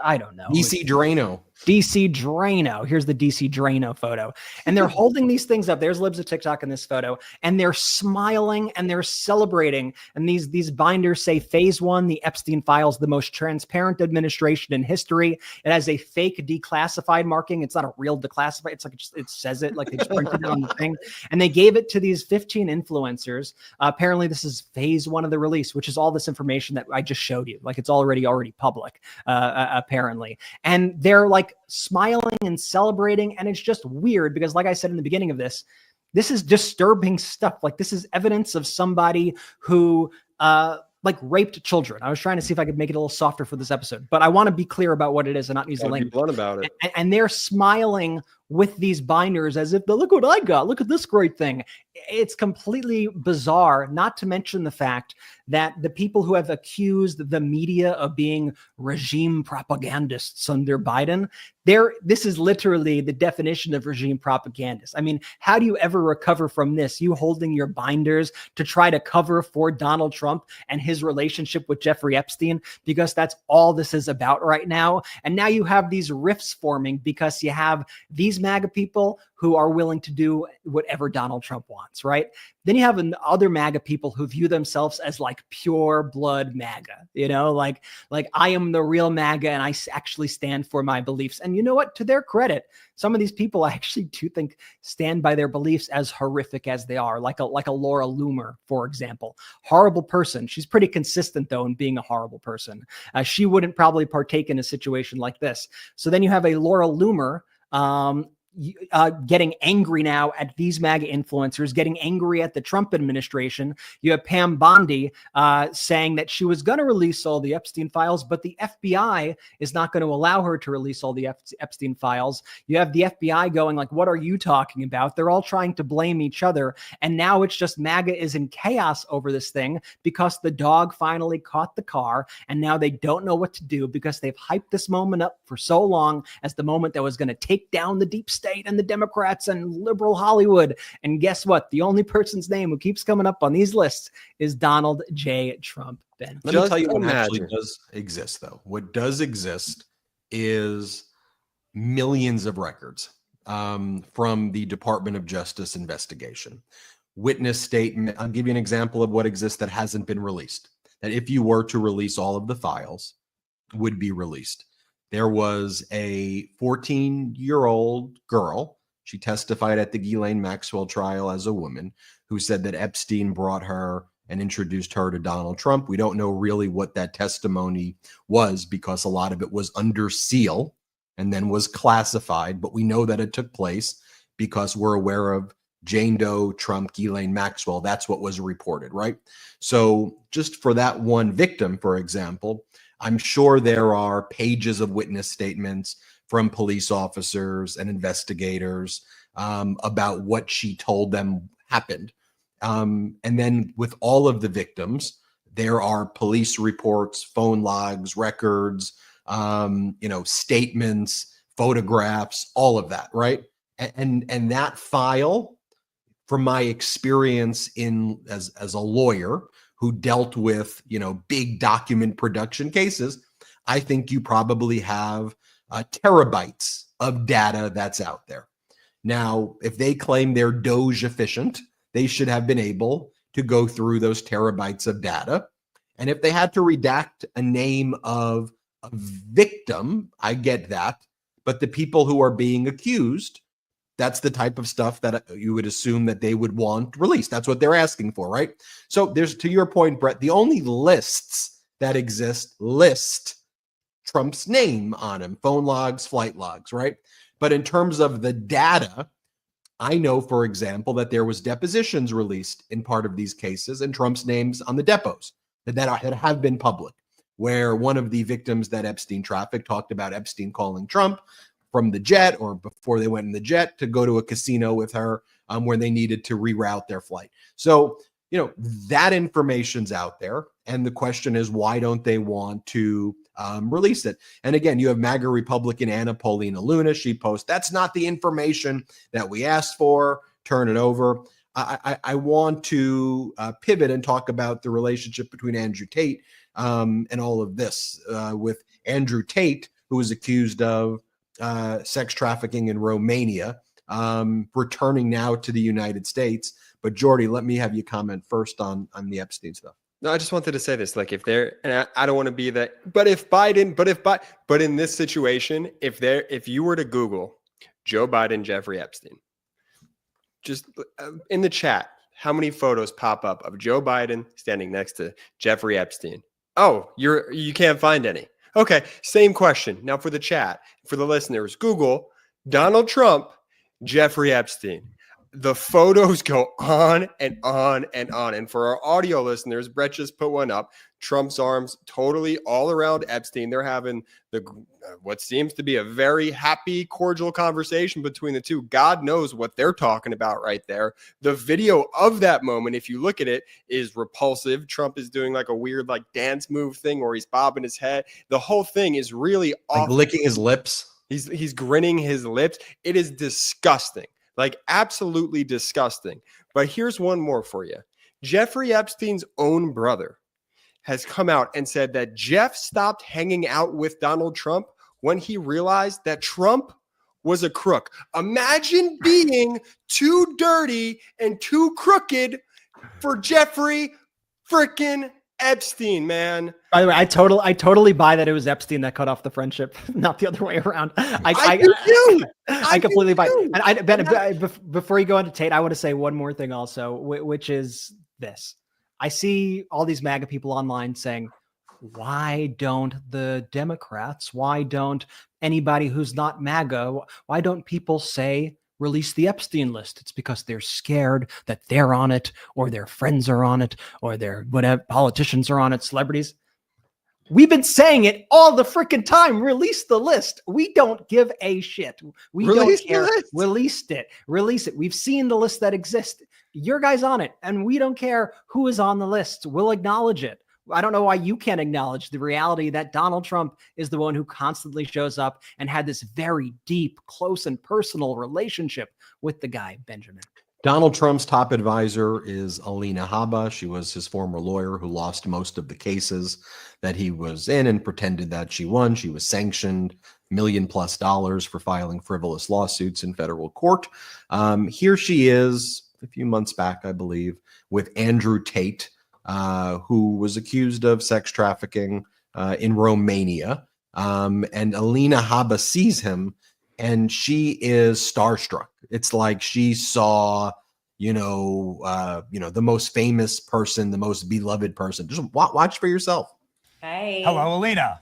I don't know. DC Drano. Here's the DC Drano photo. And they're holding these things up. There's Libs of TikTok in this photo. And they're smiling and they're celebrating. And these binders say phase 1, the Epstein files, the most transparent administration in history. It has a fake declassified marking. It's not a real declassified. It's like it says it like they just printed it on the thing. And they gave it to these 15 influencers. Apparently this is phase 1 of the release, which is all this information that I just showed you. Like it's already public. Apparently. And they're like smiling and celebrating. And it's just weird because like I said in the beginning of this is disturbing stuff. Like this is evidence of somebody who like raped children. I was trying to see if I could make it a little softer for this episode, but I want to be clear about what it is and not use the language. Be blunt about it. And they're smiling with these binders as if, look what I got. Look at this great thing. It's completely bizarre, not to mention the fact that the people who have accused the media of being regime propagandists under Biden, this is literally the definition of regime propagandist. I mean, how do you ever recover from this? You holding your binders to try to cover for Donald Trump and his relationship with Jeffrey Epstein, because that's all this is about right now. And now you have these rifts forming because you have these MAGA people who are willing to do whatever Donald Trump wants, right? Then you have other MAGA people who view themselves as like pure blood MAGA, like I am the real MAGA and I actually stand for my beliefs. And you know what? To their credit, some of these people I actually do think stand by their beliefs as horrific as they are, like a Laura Loomer, for example. Horrible person. She's pretty consistent, though, in being a horrible person. She wouldn't probably partake in a situation like this. So then you have a Laura Loomer getting angry now at these MAGA influencers, getting angry at the Trump administration. You have Pam Bondi saying that she was going to release all the Epstein files, but the FBI is not going to allow her to release all the Epstein files. You have the FBI going like, what are you talking about? They're all trying to blame each other. And now it's just MAGA is in chaos over this thing because the dog finally caught the car. And now they don't know what to do because they've hyped this moment up for so long as the moment that was going to take down the deep state and the Democrats and liberal Hollywood. And guess what? The only person's name who keeps coming up on these lists is Donald J. Trump. Ben. Let me tell you what actually does exist, though. What does exist is millions of records from the Department of Justice investigation. Witness statement. I'll give you an example of what exists that hasn't been released. That if you were to release all of the files, would be released. There was a 14-year-old girl. She testified at the Ghislaine Maxwell trial as a woman who said that Epstein brought her and introduced her to Donald Trump. We don't know really what that testimony was because a lot of it was under seal and then was classified. But we know that it took place because we're aware of Jane Doe, Trump, Ghislaine Maxwell. That's what was reported, right? So just for that one victim, for example, I'm sure there are pages of witness statements from police officers and investigators about what she told them happened. And then with all of the victims, there are police reports, phone logs, records, statements, photographs, all of that, right? And that file, from my experience as a lawyer who dealt with, big document production cases, I think you probably have terabytes of data that's out there. Now, if they claim they're DOGE efficient, they should have been able to go through those terabytes of data. And if they had to redact a name of a victim, I get that. But the people who are being accused, That's the type of stuff that you would assume that they would want released. That's what they're asking for, right? So there's, to your point, Brett, the only lists that exist list Trump's name on them, phone logs, flight logs, right? But in terms of the data, I know, for example, that there was depositions released in part of these cases and Trump's names on the depots that have been public, where one of the victims that Epstein trafficked talked about Epstein calling Trump from the jet or before they went in the jet to go to a casino with her where they needed to reroute their flight. So, that information's out there. And the question is, why don't they want to release it? And again, you have MAGA Republican Anna Paulina Luna. She posts, that's not the information that we asked for. Turn it over. I want to pivot and talk about the relationship between Andrew Tate and all of this with Andrew Tate, who was accused of sex trafficking in Romania, returning now to the United States. But Jordy, let me have you comment first on the Epstein stuff. No, I just wanted to say this, like if they're, and I don't want to be that, but in this situation, if you were to Google Joe Biden, Jeffrey Epstein, just in the chat, how many photos pop up of Joe Biden standing next to Jeffrey Epstein? Oh, you can't find any. Okay, same question. Now for the chat, for the listeners, Google Donald Trump, Jeffrey Epstein. The photos go on and on and on. And for our audio listeners, Brett just put one up. Trump's arms totally all around Epstein. They're having what seems to be a very happy, cordial conversation between the two. God knows what they're talking about right there. The video of that moment, if you look at it, is repulsive. Trump is doing like a weird like dance move thing where he's bobbing his head. The whole thing is really like licking his lips. He's grinning his lips. It is disgusting. Like absolutely disgusting. But here's one more for you. Jeffrey Epstein's own brother has come out and said that Jeff stopped hanging out with Donald Trump when he realized that Trump was a crook. Imagine being too dirty and too crooked for Jeffrey freaking Epstein, man. By the way, I totally buy that it was Epstein that cut off the friendship, not the other way around. I completely buy it. And Ben, before you go into Tate, I want to say one more thing also, which is this. I see all these MAGA people online saying, why don't the Democrats, why don't anybody who's not MAGA, why don't people say release the Epstein list? It's because they're scared that they're on it or their friends are on it or their whatever politicians are on it, celebrities. We've been saying it all the freaking time. Release the list. We don't give a shit. We don't care. Release it. We've seen the list that exists. Your guy's on it, and we don't care who is on the list. We'll acknowledge it. I don't know why you can't acknowledge the reality that Donald Trump is the one who constantly shows up and had this very deep, close, and personal relationship with the guy, Benjamin. Donald Trump's top advisor is Alina Habba. She was his former lawyer who lost most of the cases that he was in and pretended that she won. She was sanctioned $1 million+ for filing frivolous lawsuits in federal court. Here she is a few months back, I believe, with Andrew Tate, who was accused of sex trafficking in Romania. And Alina Habba sees him and she is starstruck. It's like she saw, the most famous person, the most beloved person. Just watch for yourself. Hey. Hello, Alina.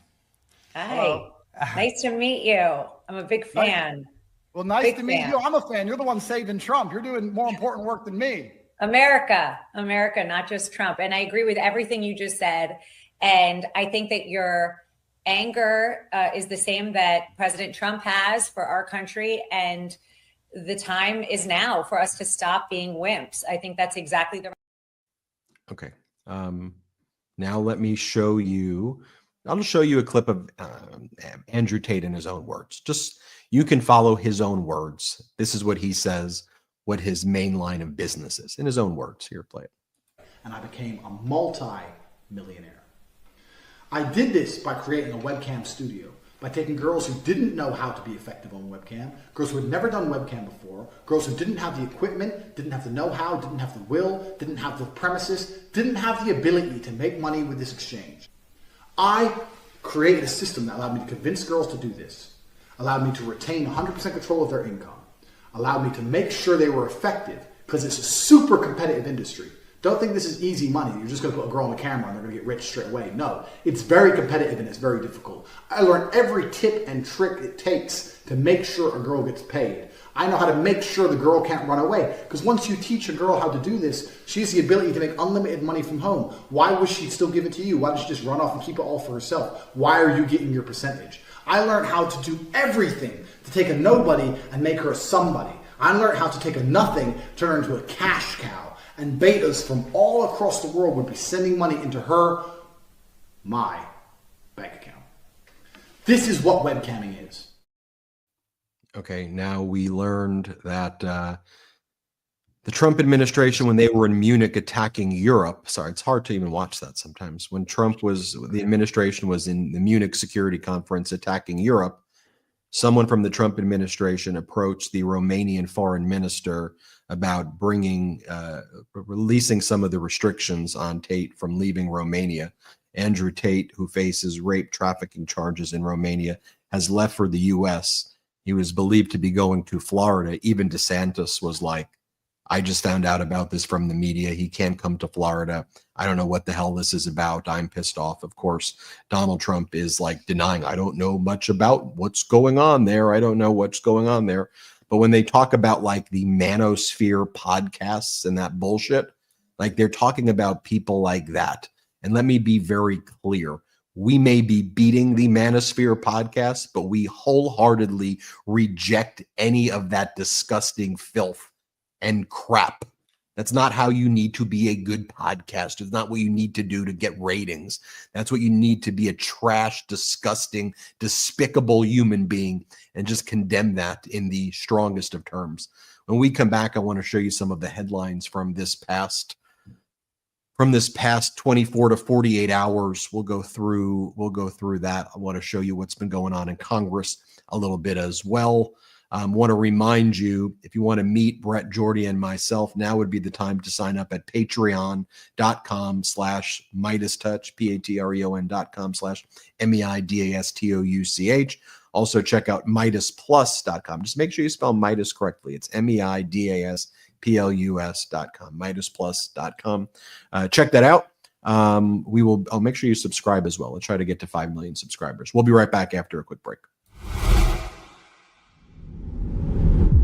Hi. Hello. Nice to meet you. I'm a big fan. Well, nice to meet you. I'm a fan. You're the one saving Trump. You're doing more important work than me. America, not just Trump. And I agree with everything you just said. And I think that your anger is the same that President Trump has for our country. And the time is now for us to stop being wimps. I think that's exactly the. Okay. Now let me show you. I'll show you a clip of Andrew Tate in his own words. Just you can follow his own words. This is what he says, what his main line of business is in his own words. Here, play it. And I became a multi-millionaire. I did this by creating a webcam studio, by taking girls who didn't know how to be effective on webcam, girls who had never done webcam before, girls who didn't have the equipment, didn't have the know-how, didn't have the will, didn't have the premises, didn't have the ability to make money with this exchange. I created a system that allowed me to convince girls to do this, allowed me to retain 100% control of their income, allowed me to make sure they were effective, because it's a super competitive industry. Don't think this is easy money. You're just going to put a girl on the camera and they're going to get rich straight away. No, it's very competitive and it's very difficult. I learned every tip and trick it takes to make sure a girl gets paid. I know how to make sure the girl can't run away, because once you teach a girl how to do this, she has the ability to make unlimited money from home. Why would she still give it to you? Why does she just run off and keep it all for herself? Why are you getting your percentage? I learned how to do everything to take a nobody and make her a somebody. I learned how to take a nothing, turn her into a cash cow. And betas from all across the world would be sending money into my bank account. This is what webcamming is. Okay, now we learned that the Trump administration, when they were in Munich attacking Europe, sorry, it's hard to even watch that sometimes. When the administration was in the Munich Security Conference attacking Europe, someone from the Trump administration approached the Romanian foreign minister about releasing some of the restrictions on Tate from leaving Romania. Andrew Tate, who faces rape trafficking charges in Romania, has left for the U.S. He was believed to be going to Florida. Even DeSantis was like, I just found out about this from the media. He can't come to Florida. I don't know what the hell this is about. I'm pissed off. Of course, Donald Trump is like denying, I don't know much about what's going on there. I don't know what's going on there. But when they talk about like the manosphere podcasts and that bullshit, like they're talking about people like that. And let me be very clear. We may be beating the manosphere podcast, but we wholeheartedly reject any of that disgusting filth and crap. That's not how you need to be a good podcast. It's not what you need to do to get ratings. That's what you need to be a trash, disgusting, despicable human being, and just condemn that in the strongest of terms. When we come back, I want to show you some of the headlines from this past 24 to 48 hours. We'll go through that. I want to show you what's been going on in Congress a little bit as well. Want to remind you, if you want to meet Brett, Jordy, and myself, now would be the time to sign up at patreon.com/MeidasTouch, patreon.com/MEIDASTOUCH. Also check out MeidasPlus.com. Just make sure you spell Meidas correctly. It's MEIDASPLUS.com, MeidasPlus.com. Check that out. I'll make sure you subscribe as well. I'll try to get to 5 million subscribers. We'll be right back after a quick break.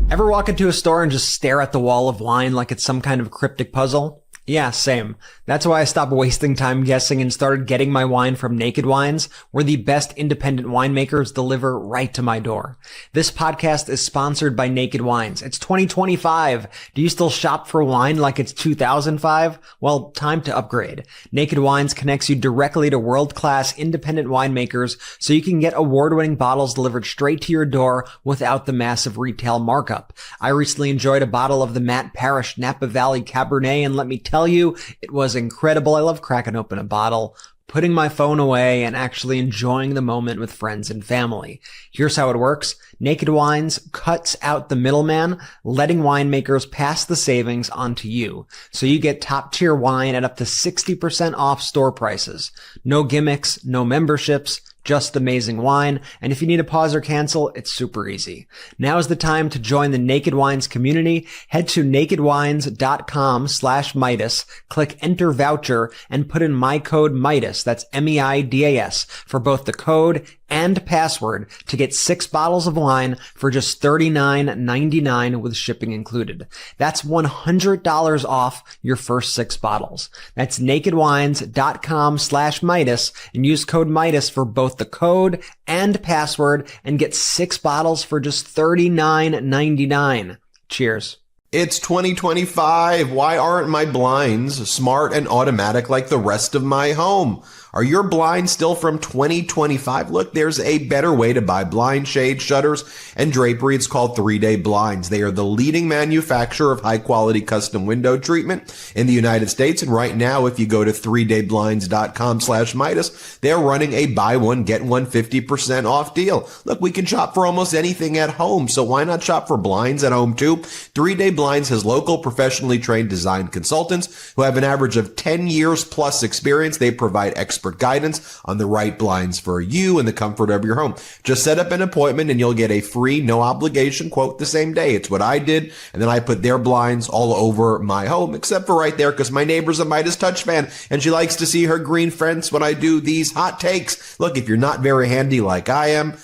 Ever walk into a store and just stare at the wall of wine like it's some kind of cryptic puzzle? Yeah, same. That's why I stopped wasting time guessing and started getting my wine from Naked Wines, where the best independent winemakers deliver right to my door. This podcast is sponsored by Naked Wines. It's 2025. Do you still shop for wine like it's 2005? Well, time to upgrade. Naked Wines connects you directly to world-class independent winemakers so you can get award-winning bottles delivered straight to your door without the massive retail markup. I recently enjoyed a bottle of the Matt Parrish Napa Valley Cabernet, and let me tell you, it was incredible. I love cracking open a bottle, putting my phone away, and actually enjoying the moment with friends and family. Here's how it works. Naked Wines cuts out the middleman, letting winemakers pass the savings on to you. So you get top tier wine at up to 60% off store prices. No gimmicks, no memberships, just amazing wine. And if you need to pause or cancel, it's super easy. Now is the time to join the Naked Wines community. Head to nakedwines.com/Meidas, click enter voucher, and put in my code Meidas, that's MEIDAS, for both the code and password to get 6 bottles of wine for just $39.99 with shipping included. That's $100 off your first 6 bottles. That's nakedwines.com/Meidas and use code Meidas for both the code and password and get 6 bottles for just $39.99. Cheers. It's 2025. Why aren't my blinds smart and automatic like the rest of my home? Are your blinds still from 2025? Look, there's a better way to buy blind shades, shutters, and drapery. It's called 3-Day Blinds. They are the leading manufacturer of high-quality custom window treatment in the United States. And right now, if you go to 3dayblinds.com/Meidas, they're running a buy one, get one 50% off deal. Look, we can shop for almost anything at home, so why not shop for blinds at home too? 3-Day Blinds has local, professionally trained design consultants who have an average of 10 years plus experience. They provide expert expert guidance on the right blinds for you in the comfort of your home. Just set up an appointment and you'll get a free, no obligation quote the same day. It's what I did. And then I put their blinds all over my home, except for right there, because my neighbor's a MeidasTouch fan and she likes to see her green fence when I do these hot takes. Look, if you're not very handy like I am,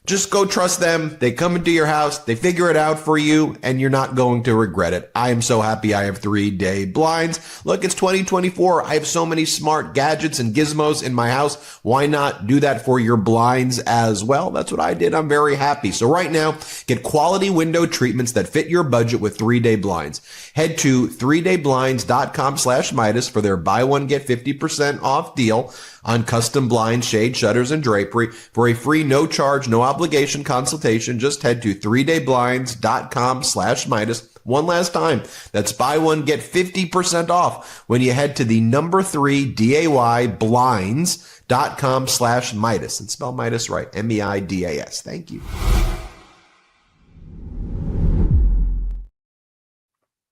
just go trust them. They come into your house, they figure it out for you, and you're not going to regret it. I am so happy I have 3-day blinds. Look, it's 2024. I have so many smart gadgets and gizmos in my house. Why not do that for your blinds as well? That's what I did. I'm very happy. So right now, get quality window treatments that fit your budget with 3-day blinds. Head to 3dayblinds.com/Meidas for their buy one, get 50% off deal on custom blinds, shade, shutters, and drapery. For a free, no charge, no obligation consultation, just head to 3dayblinds.com/Meidas. One last time, that's buy one, get 50% off when you head to the number 3 dayblinds.com/Meidas, and spell Meidas right, Meidas. Thank you.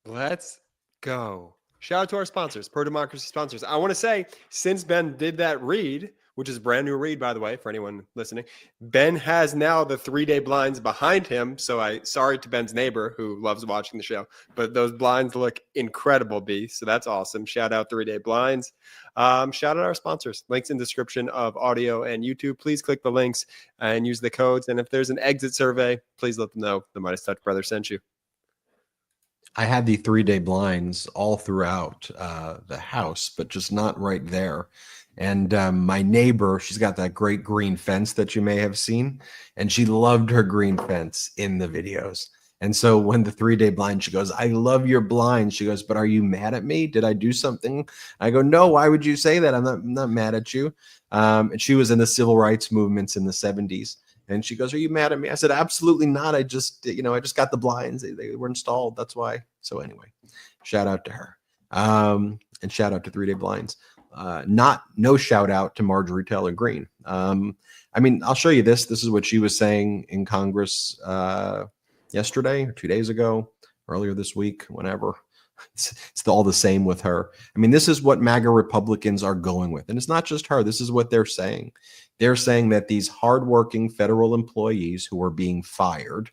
Let's go. Shout out to our sponsors, pro-democracy sponsors. I want to say, since Ben did that read, which is a brand new read, by the way, for anyone listening, Ben has now the 3-day blinds behind him. So sorry to Ben's neighbor who loves watching the show, but those blinds look incredible, B. So that's awesome. Shout out 3-day blinds. Shout out our sponsors. Links in description of audio and YouTube. Please click the links and use the codes. And if there's an exit survey, please let them know the MeidasTouch brother sent you. I had the 3-day blinds all throughout the house, but just not right there. And my neighbor, she's got that great green fence that you may have seen, and she loved her green fence in the videos. And so when the 3-day blind, she goes, "I love your blind." She goes, "But are you mad at me? Did I do something?" I go, "No, why would you say that? I'm not mad at you." And she was in the civil rights movements in the 70s. And she goes, "Are you mad at me?" I said, "Absolutely not. I just got the blinds. They were installed. That's why." So anyway, shout out to her. And shout out to 3-day blinds. No shout out to Marjorie Taylor Greene. I'll show you this. This is what she was saying in Congress yesterday or 2 days ago, earlier this week, whenever. It's all the same with her. This is what MAGA Republicans are going with. And it's not just her. This is what they're saying. They're saying that these hardworking federal employees who are being fired,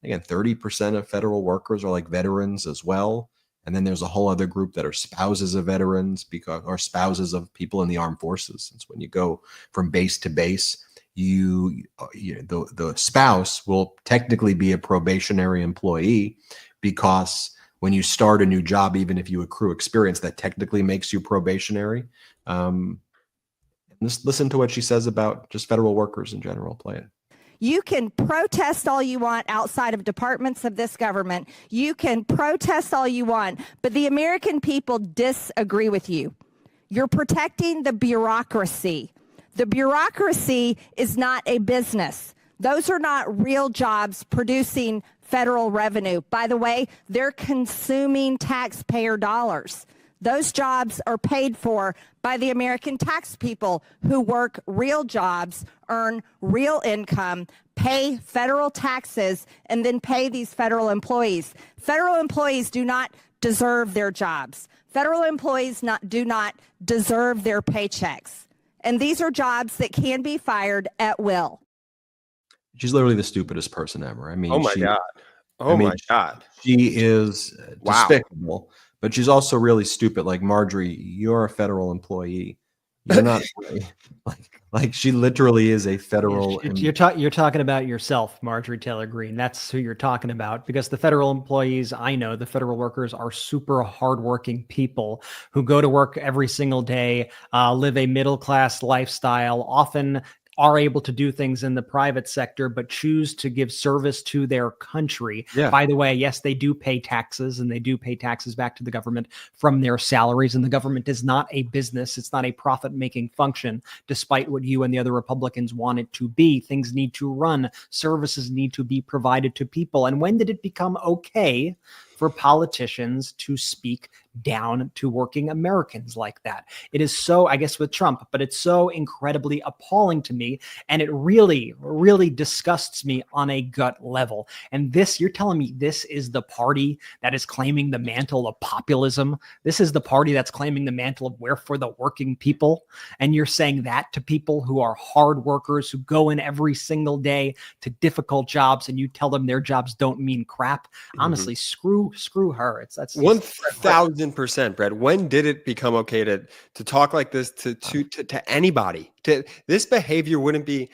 again, 30% of federal workers are like veterans as well. And then there's a whole other group that are spouses of veterans or spouses of people in the armed forces. Since when you go from base to base, the spouse will technically be a probationary employee, because when you start a new job, even if you accrue experience, that technically makes you probationary. Listen to what she says about just federal workers in general. Play it. You can protest all you want outside of departments of this government. You can protest all you want, but the American people disagree with you. You're protecting the bureaucracy. The bureaucracy is not a business. Those are not real jobs producing federal revenue. By the way, they're consuming taxpayer dollars. Those jobs are paid for by the American tax people who work real jobs, earn real income, pay federal taxes, and then pay these federal employees. Federal employees do not deserve their jobs. Federal employees do not deserve their paychecks. And these are jobs that can be fired at will. She's literally the stupidest person ever. Oh my God. Oh my God. She is despicable. But she's also really stupid. Like, Marjorie, you're a federal employee. You're not like she literally is a federal. You're talking about yourself, Marjorie Taylor Greene. That's who you're talking about, because the federal employees, I know the federal workers are super hardworking people who go to work every single day, live a middle-class lifestyle, often are able to do things in the private sector, but choose to give service to their country. Yeah. By the way, yes, they do pay taxes, and they do pay taxes back to the government from their salaries. And the government is not a business. It's not a profit-making function, despite what you and the other Republicans want it to be. Things need to run. Services need to be provided to people. And when did it become okay for politicians to speak down to working Americans like that. It is so, I guess with Trump, but it's so incredibly appalling to me. And it really, really disgusts me on a gut level. And this, you're telling me this is the party that is claiming the mantle of populism. This is the party that's claiming the mantle of we're for the working people. And you're saying that to people who are hard workers, who go in every single day to difficult jobs, and you tell them their jobs don't mean crap. Honestly, screw her. That's 1000%, Brett. When did it become okay to talk like this to anybody? This behavior wouldn't be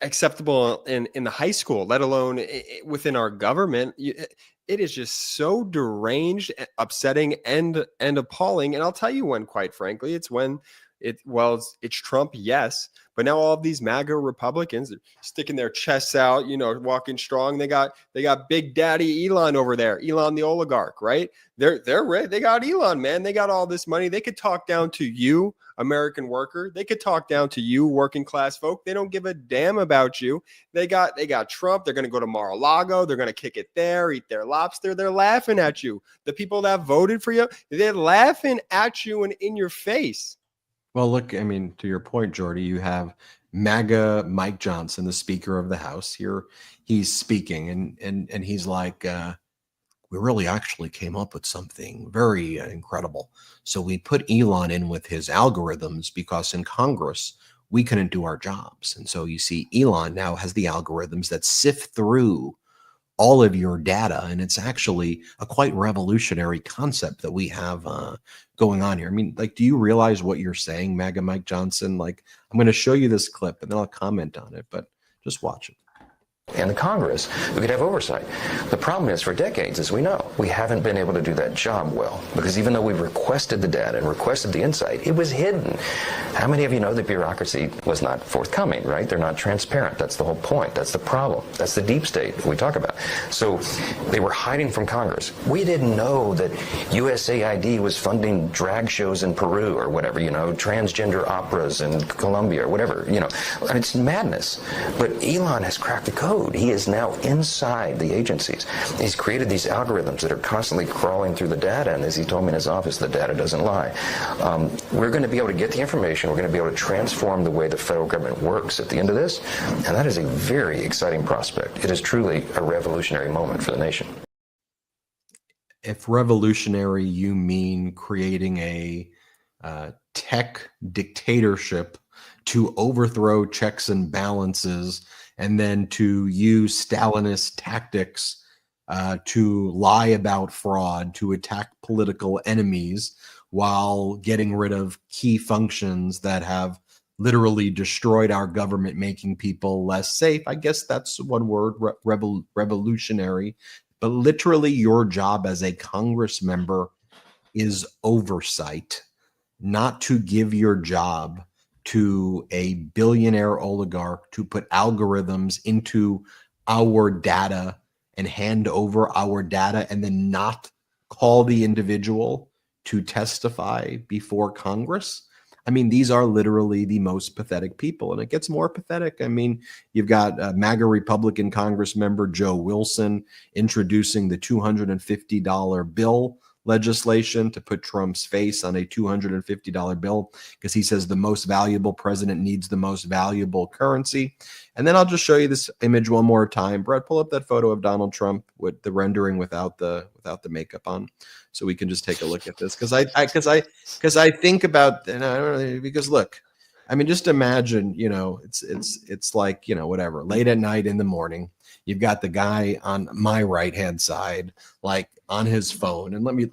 acceptable in the high school, let alone within our government. It is just so deranged, upsetting, and appalling. And I'll tell you when, quite frankly, it's when it's Trump, yes, but now all of these MAGA Republicans are sticking their chests out, walking strong. They got Big Daddy Elon over there, Elon the oligarch, right? They got Elon, man. They got all this money. They could talk down to you, American worker. They could talk down to you, working class folk. They don't give a damn about you. They got Trump. They're going to go to Mar-a-Lago. They're going to kick it there, eat their lobster. They're laughing at you. The people that voted for you, they're laughing at you and in your face. Well, look, I mean, to your point, Jordy, you have MAGA Mike Johnson, the Speaker of the House. Here he's speaking, and he's like, we really actually came up with something very incredible. So we put Elon in with his algorithms because in Congress, we couldn't do our jobs. And so you see, Elon now has the algorithms that sift through all of your data. And it's actually a quite revolutionary concept that we have going on here. I mean, like, do you realize what you're saying, MAGA Mike Johnson? Like, I'm going to show you this clip and then I'll comment on it, but just watch it. And the Congress, we could have oversight. The problem is, for decades, as we know, we haven't been able to do that job well, because even though we requested the data and requested the insight, it was hidden. How many of you know the bureaucracy was not forthcoming, right? They're not transparent. That's the whole point. That's the problem. That's the deep state that we talk about. So they were hiding from Congress. We didn't know that USAID was funding drag shows in Peru or whatever, transgender operas in Colombia or whatever, I mean, it's madness. But Elon has cracked the code. He is now inside the agencies. He's created these algorithms that are constantly crawling through the data, and as he told me in his office, the data doesn't lie. We're going to be able to get the information. We're going to be able to transform the way the federal government works at the end of this, and that is a very exciting prospect. It is truly a revolutionary moment for the nation. If revolutionary, you mean creating a tech dictatorship to overthrow checks and balances, and then to use Stalinist tactics to lie about fraud, to attack political enemies while getting rid of key functions that have literally destroyed our government, making people less safe. I guess that's one word, revolutionary. But literally your job as a Congress member is oversight, not to give your job to a billionaire oligarch to put algorithms into our data and hand over our data and then not call the individual to testify before Congress. I mean, these are literally the most pathetic people, and it gets more pathetic. I mean, you've got MAGA Republican Congress member Joe Wilson introducing the $250 bill legislation to put Trump's face on a $250 bill because he says the most valuable president needs the most valuable currency. And then I'll just show you this image one more time. Brett, pull up that photo of Donald Trump with the rendering without the makeup on, so we can just take a look at this. Because I think about, and I don't know, because look, I mean, just imagine, it's like, whatever, late at night in the morning, you've got the guy on my right hand side, like on his phone, and let me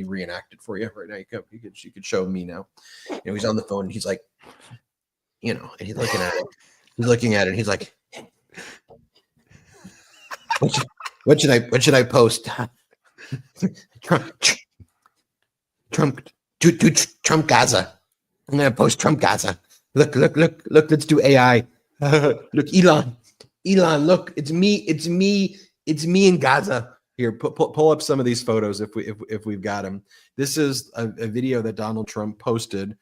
reenact it for you right now. You could show me now. He's on the phone, and he's like, and he's looking at it. He's looking at it. And he's like, what should I post? Trump Gaza. I'm gonna post Trump Gaza. Look. Let's do AI. Look, Elon. Look, it's me in Gaza. Here, pull up some of these photos if we've got them. This is a video that Donald Trump posted.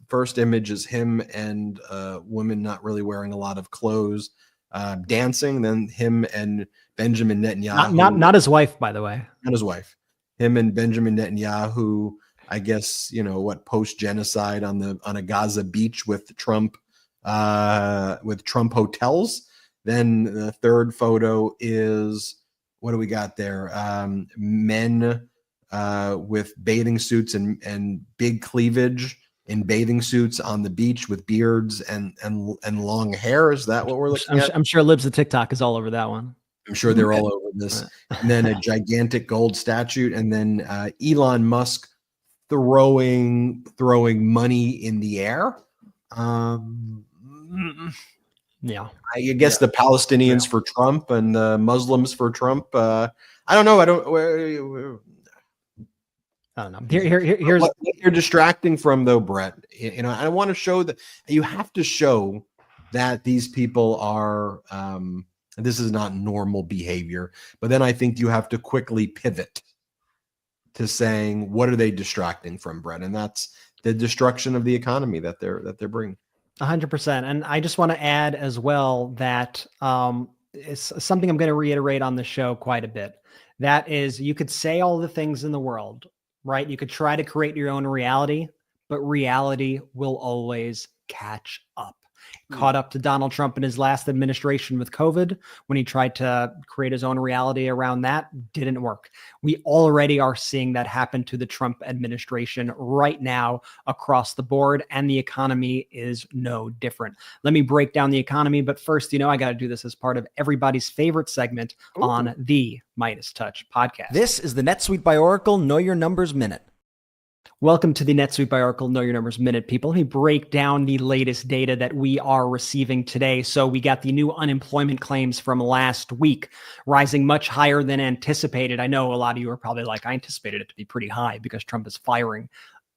First image is him and a woman not really wearing a lot of clothes, dancing. Then him and Benjamin Netanyahu. Not his wife, by the way. Not his wife. him and Benjamin Netanyahu, I guess, post genocide on a Gaza beach with Trump hotels. Then the third photo is, what do we got there? Men with bathing suits and big cleavage in bathing suits on the beach with beards and long hair. Is that what we're looking at? I'm sure Libs of TikTok is all over that one. I'm sure they're all over this. And then a gigantic gold statue, and then Elon Musk throwing money in the air. Yeah, I guess the Palestinians for Trump and the Muslims for Trump. I don't know. I don't know. Here's what you're distracting from, though, Brett. I want to show that you have to show that these people are. This is not normal behavior, but then I think you have to quickly pivot to saying, what are they distracting from, Brett? And that's the destruction of the economy that they're bringing. 100%. And I just want to add as well that it's something I'm going to reiterate on the show quite a bit. That is, you could say all the things in the world, right? You could try to create your own reality, but reality will always catch up. Caught up to Donald Trump in his last administration with COVID when he tried to create his own reality around that. Didn't work. We already are seeing that happen to the Trump administration right now across the board, and the economy is no different. Let me break down the economy, but first, I got to do this as part of everybody's favorite segment on the MeidasTouch podcast. This is the NetSuite by Oracle Know Your Numbers Minute. Welcome to the NetSuite by Oracle Know Your Numbers Minute, people. Let me break down the latest data that we are receiving today. So we got the new unemployment claims from last week, rising much higher than anticipated. I know a lot of you are probably like, I anticipated it to be pretty high because Trump is firing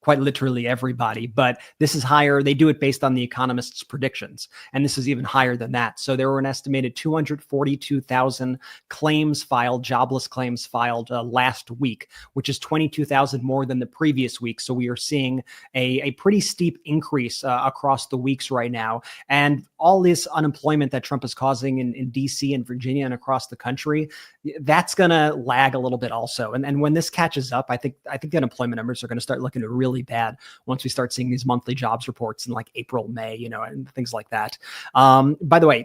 quite literally everybody, but this is higher. They do it based on the economists' predictions, and this is even higher than that. So there were an estimated 242,000 claims filed, jobless claims filed last week, which is 22,000 more than the previous week. So we are seeing a pretty steep increase across the weeks right now. And all this unemployment that Trump is causing in DC and Virginia and across the country, that's going to lag a little bit also. And when this catches up, I think the unemployment numbers are going to start looking really bad once we start seeing these monthly jobs reports in like April, May, and things like that. By the way,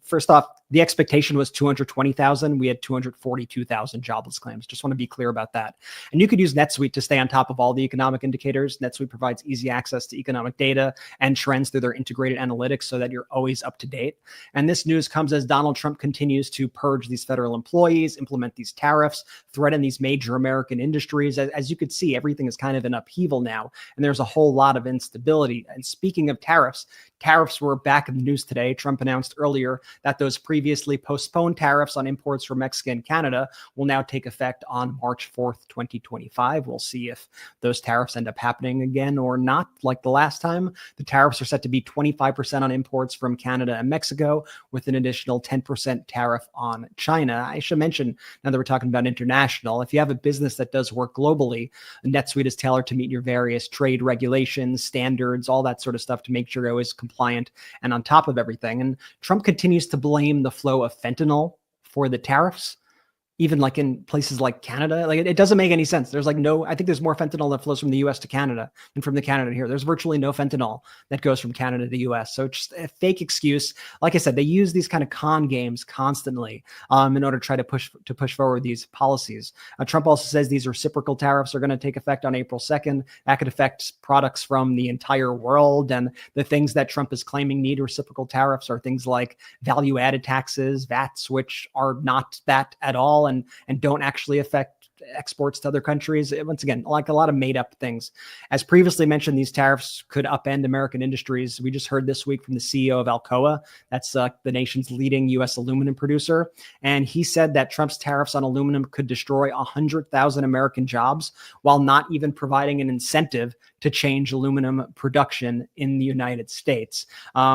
first off, the expectation was 220,000. We had 242,000 jobless claims. Just want to be clear about that. And you could use NetSuite to stay on top of all the economic indicators. NetSuite provides easy access to economic data and trends through their integrated analytics so that you're always up to date. And this news comes as Donald Trump continues to purge these federal employees, implement these tariffs, threaten these major American industries. As you could see, everything is kind of in upheaval now, and there's a whole lot of instability. And speaking of tariffs were back in the news today. Trump announced earlier that those previously postponed tariffs on imports from Mexico and Canada will now take effect on March 4th, 2025. We'll see if those tariffs end up happening again or not. Like the last time, the tariffs are set to be 25% on imports from Canada and Mexico, with an additional 10% tariff on China. I should mention, now that we're talking about international, if you have a business that does work globally, NetSuite is tailored to meet your various trade regulations, standards, all that sort of stuff to make sure you're always compliant and on top of everything. And Trump continues to blame the flow of fentanyl for the tariffs, even like in places like Canada. Like it doesn't make any sense. There's I think there's more fentanyl that flows from the US to Canada than from the Canada to here. There's virtually no fentanyl that goes from Canada to the US. So it's just a fake excuse. Like I said, they use these kind of con games constantly in order to try to push forward these policies. Trump also says these reciprocal tariffs are going to take effect on April 2nd. That could affect products from the entire world. And the things that Trump is claiming need reciprocal tariffs are things like value-added taxes, VATs, which are not that at all, and don't actually affect exports to other countries. Once again, like a lot of made up things. As previously mentioned, these tariffs could upend American industries. We just heard this week from the CEO of Alcoa. That's the nation's leading U.S. aluminum producer. And he said that Trump's tariffs on aluminum could destroy 100,000 American jobs while not even providing an incentive to change aluminum production in the United States.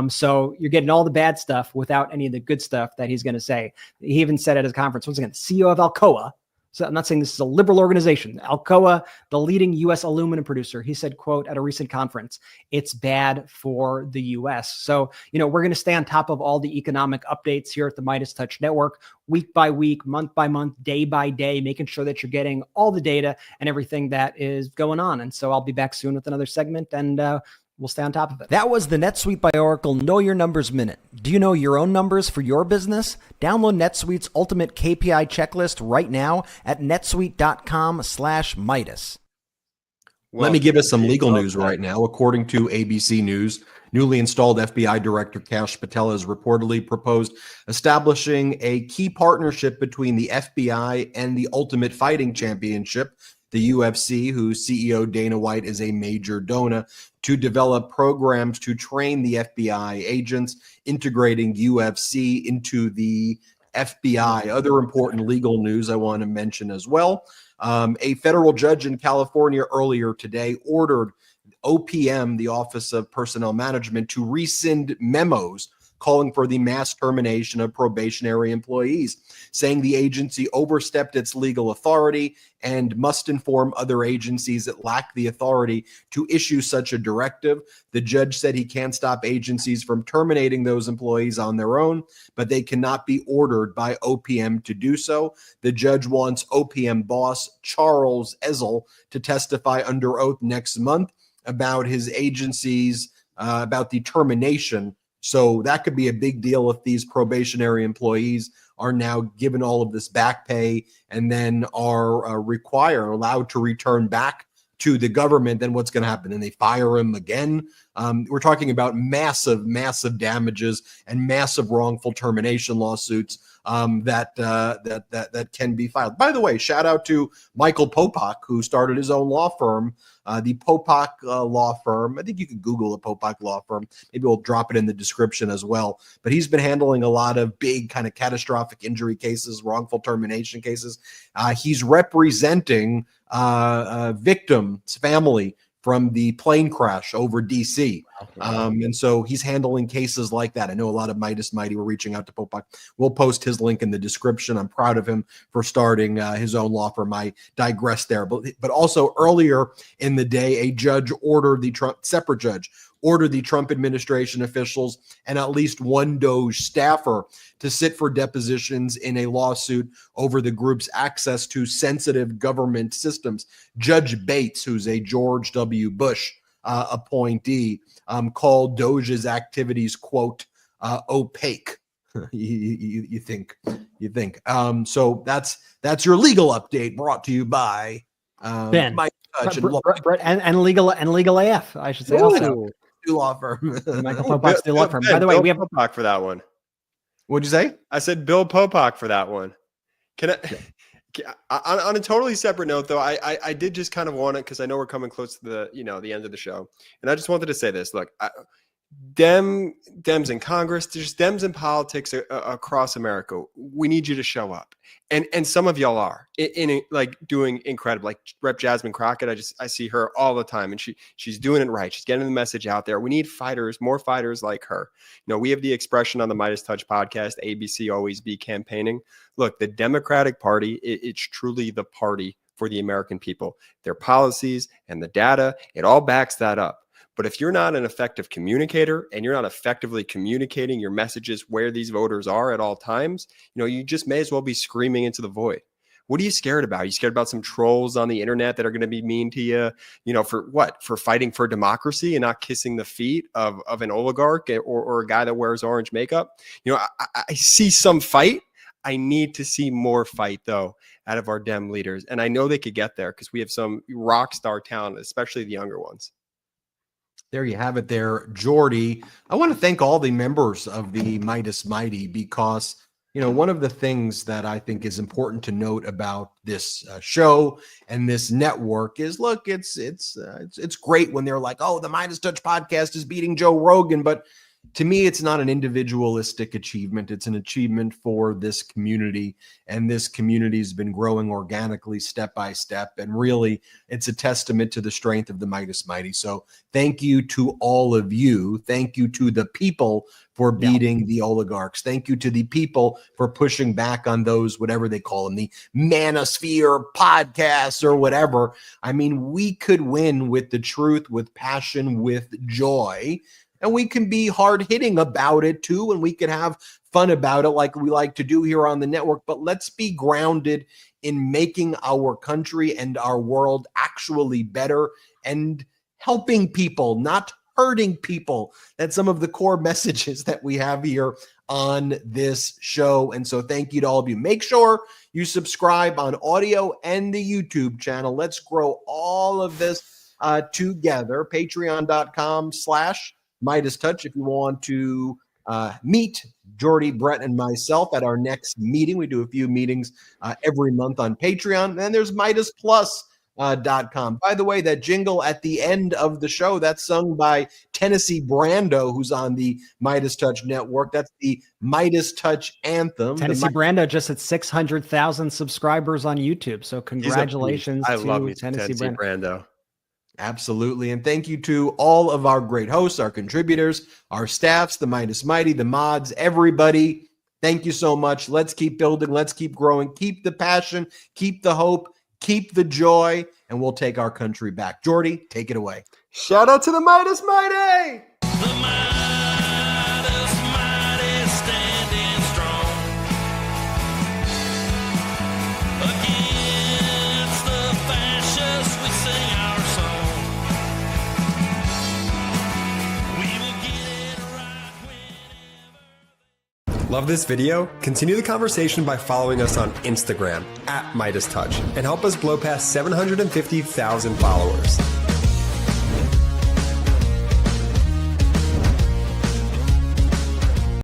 So you're getting all the bad stuff without any of the good stuff that he's going to say. He even said at his conference, once again, the CEO of Alcoa, So I'm not saying this is a liberal organization. Alcoa, the leading U.S. aluminum producer, he said, quote, at a recent conference, it's bad for the U.S. So, we're going to stay on top of all the economic updates here at the MeidasTouch Network, week by week, month by month, day by day, making sure that you're getting all the data and everything that is going on. And so I'll be back soon with another segment, and we'll stay on top of it. That was the NetSuite by Oracle Know Your Numbers Minute. Do you know your own numbers for your business? Download NetSuite's ultimate KPI checklist right now at netsuite.com/Midas. Let me give us some legal news right now. According to ABC News, newly installed FBI Director Kash Patel has reportedly proposed establishing a key partnership between the FBI and the Ultimate Fighting Championship, the UFC, whose CEO Dana White is a major donor, to develop programs to train the FBI agents, integrating UFC into the FBI. Other important legal news I want to mention as well. A federal judge in California earlier today ordered OPM, the Office of Personnel Management, to rescind memos calling for the mass termination of probationary employees, saying the agency overstepped its legal authority and must inform other agencies that lack the authority to issue such a directive. The judge said he can't stop agencies from terminating those employees on their own, but they cannot be ordered by OPM to do so. The judge wants OPM boss Charles Ezel to testify under oath next month about his agency's, about the termination. So that could be a big deal if these probationary employees are now given all of this back pay and then are allowed to return back to the government. Then what's going to happen? And they fire them again. We're talking about massive damages and massive wrongful termination lawsuits that can be filed. By the way, shout out to Michael Popak, who started his own law firm, the Popak Law Firm. I think you can Google the Popak Law Firm. Maybe we'll drop it in the description as well. But he's been handling a lot of big kind of catastrophic injury cases, wrongful termination cases. He's representing victims' family from the plane crash over DC. And so he's handling cases like that. I know a lot of Midas Mighty were reaching out to Popak. We'll post his link in the description. I'm proud of him for starting his own law firm. I digress there. But also earlier in the day, a judge ordered separate judge ordered the Trump administration officials and at least one DOGE staffer to sit for depositions in a lawsuit over the group's access to sensitive government systems. Judge Bates, who's a George W. Bush appointee, called DOGE's activities, quote, opaque. You think. So that's your legal update brought to you by Ben, and legal AF, I should say. Also, law firm. Michael Popak's the law firm. By the way, we have Popak for that one. What'd you say? I said Bill Popak for that one. Can I? On a totally separate note, though, I did just kind of want it because I know we're coming close to the end of the show, and I just wanted to say this. Look, Dems in Congress, there's Dems in politics across America. We need you to show up, and some of y'all are in like doing incredible. Like Rep. Jasmine Crockett, I see her all the time, and she's doing it right. She's getting the message out there. We need fighters, more fighters like her. We have the expression on the MeidasTouch podcast, ABC always be campaigning. Look, the Democratic Party, it's truly the party for the American people. Their policies and the data, it all backs that up. But if you're not an effective communicator and you're not effectively communicating your messages where these voters are at all times, you just may as well be screaming into the void. What are you scared about? Are you scared about some trolls on the internet that are going to be mean to you? For what? For fighting for democracy and not kissing the feet of an oligarch or a guy that wears orange makeup? I see some fight. I need to see more fight, though, out of our Dem leaders. And I know they could get there because we have some rock star talent, especially the younger ones. There you have it there, Jordy. I want to thank all the members of the Midas Mighty because, one of the things that I think is important to note about this show and this network is, look, it's great when they're like, oh, the MeidasTouch podcast is beating Joe Rogan, but to me, it's not an individualistic achievement. It's an achievement for this community, and this community has been growing organically step by step. And really, it's a testament to the strength of the Meidas Mighty. So thank you to all of you. Thank you to the people for beating the oligarchs. Thank you to the people for pushing back on those, whatever they call them, the manosphere podcasts or whatever. I mean, we could win with the truth, with passion, with joy. And we can be hard-hitting about it, too, and we can have fun about it like we like to do here on the network. But let's be grounded in making our country and our world actually better and helping people, not hurting people. That's some of the core messages that we have here on this show. And so thank you to all of you. Make sure you subscribe on audio and the YouTube channel. Let's grow all of this together. Patreon.com/MeidasTouch if you want to meet Jordy, Brett, and myself at our next meeting. We do a few meetings every month on Patreon. And then there's MeidasPlus.com. By the way, that jingle at the end of the show, that's sung by Tennessee Brando, who's on the MeidasTouch network. That's the MeidasTouch anthem. Tennessee Brando just at 600,000 subscribers on YouTube. So congratulations I to love me Tennessee Brando. Absolutely. And thank you to all of our great hosts, our contributors, our staffs, the Meidas Mighty, the mods, everybody. Thank you so much. Let's keep building. Let's keep growing. Keep the passion. Keep the hope. Keep the joy. And we'll take our country back. Jordy, take it away. Shout out to the Meidas Mighty. Love this video? Continue the conversation by following us on Instagram @MeidasTouch and help us blow past 750,000 followers.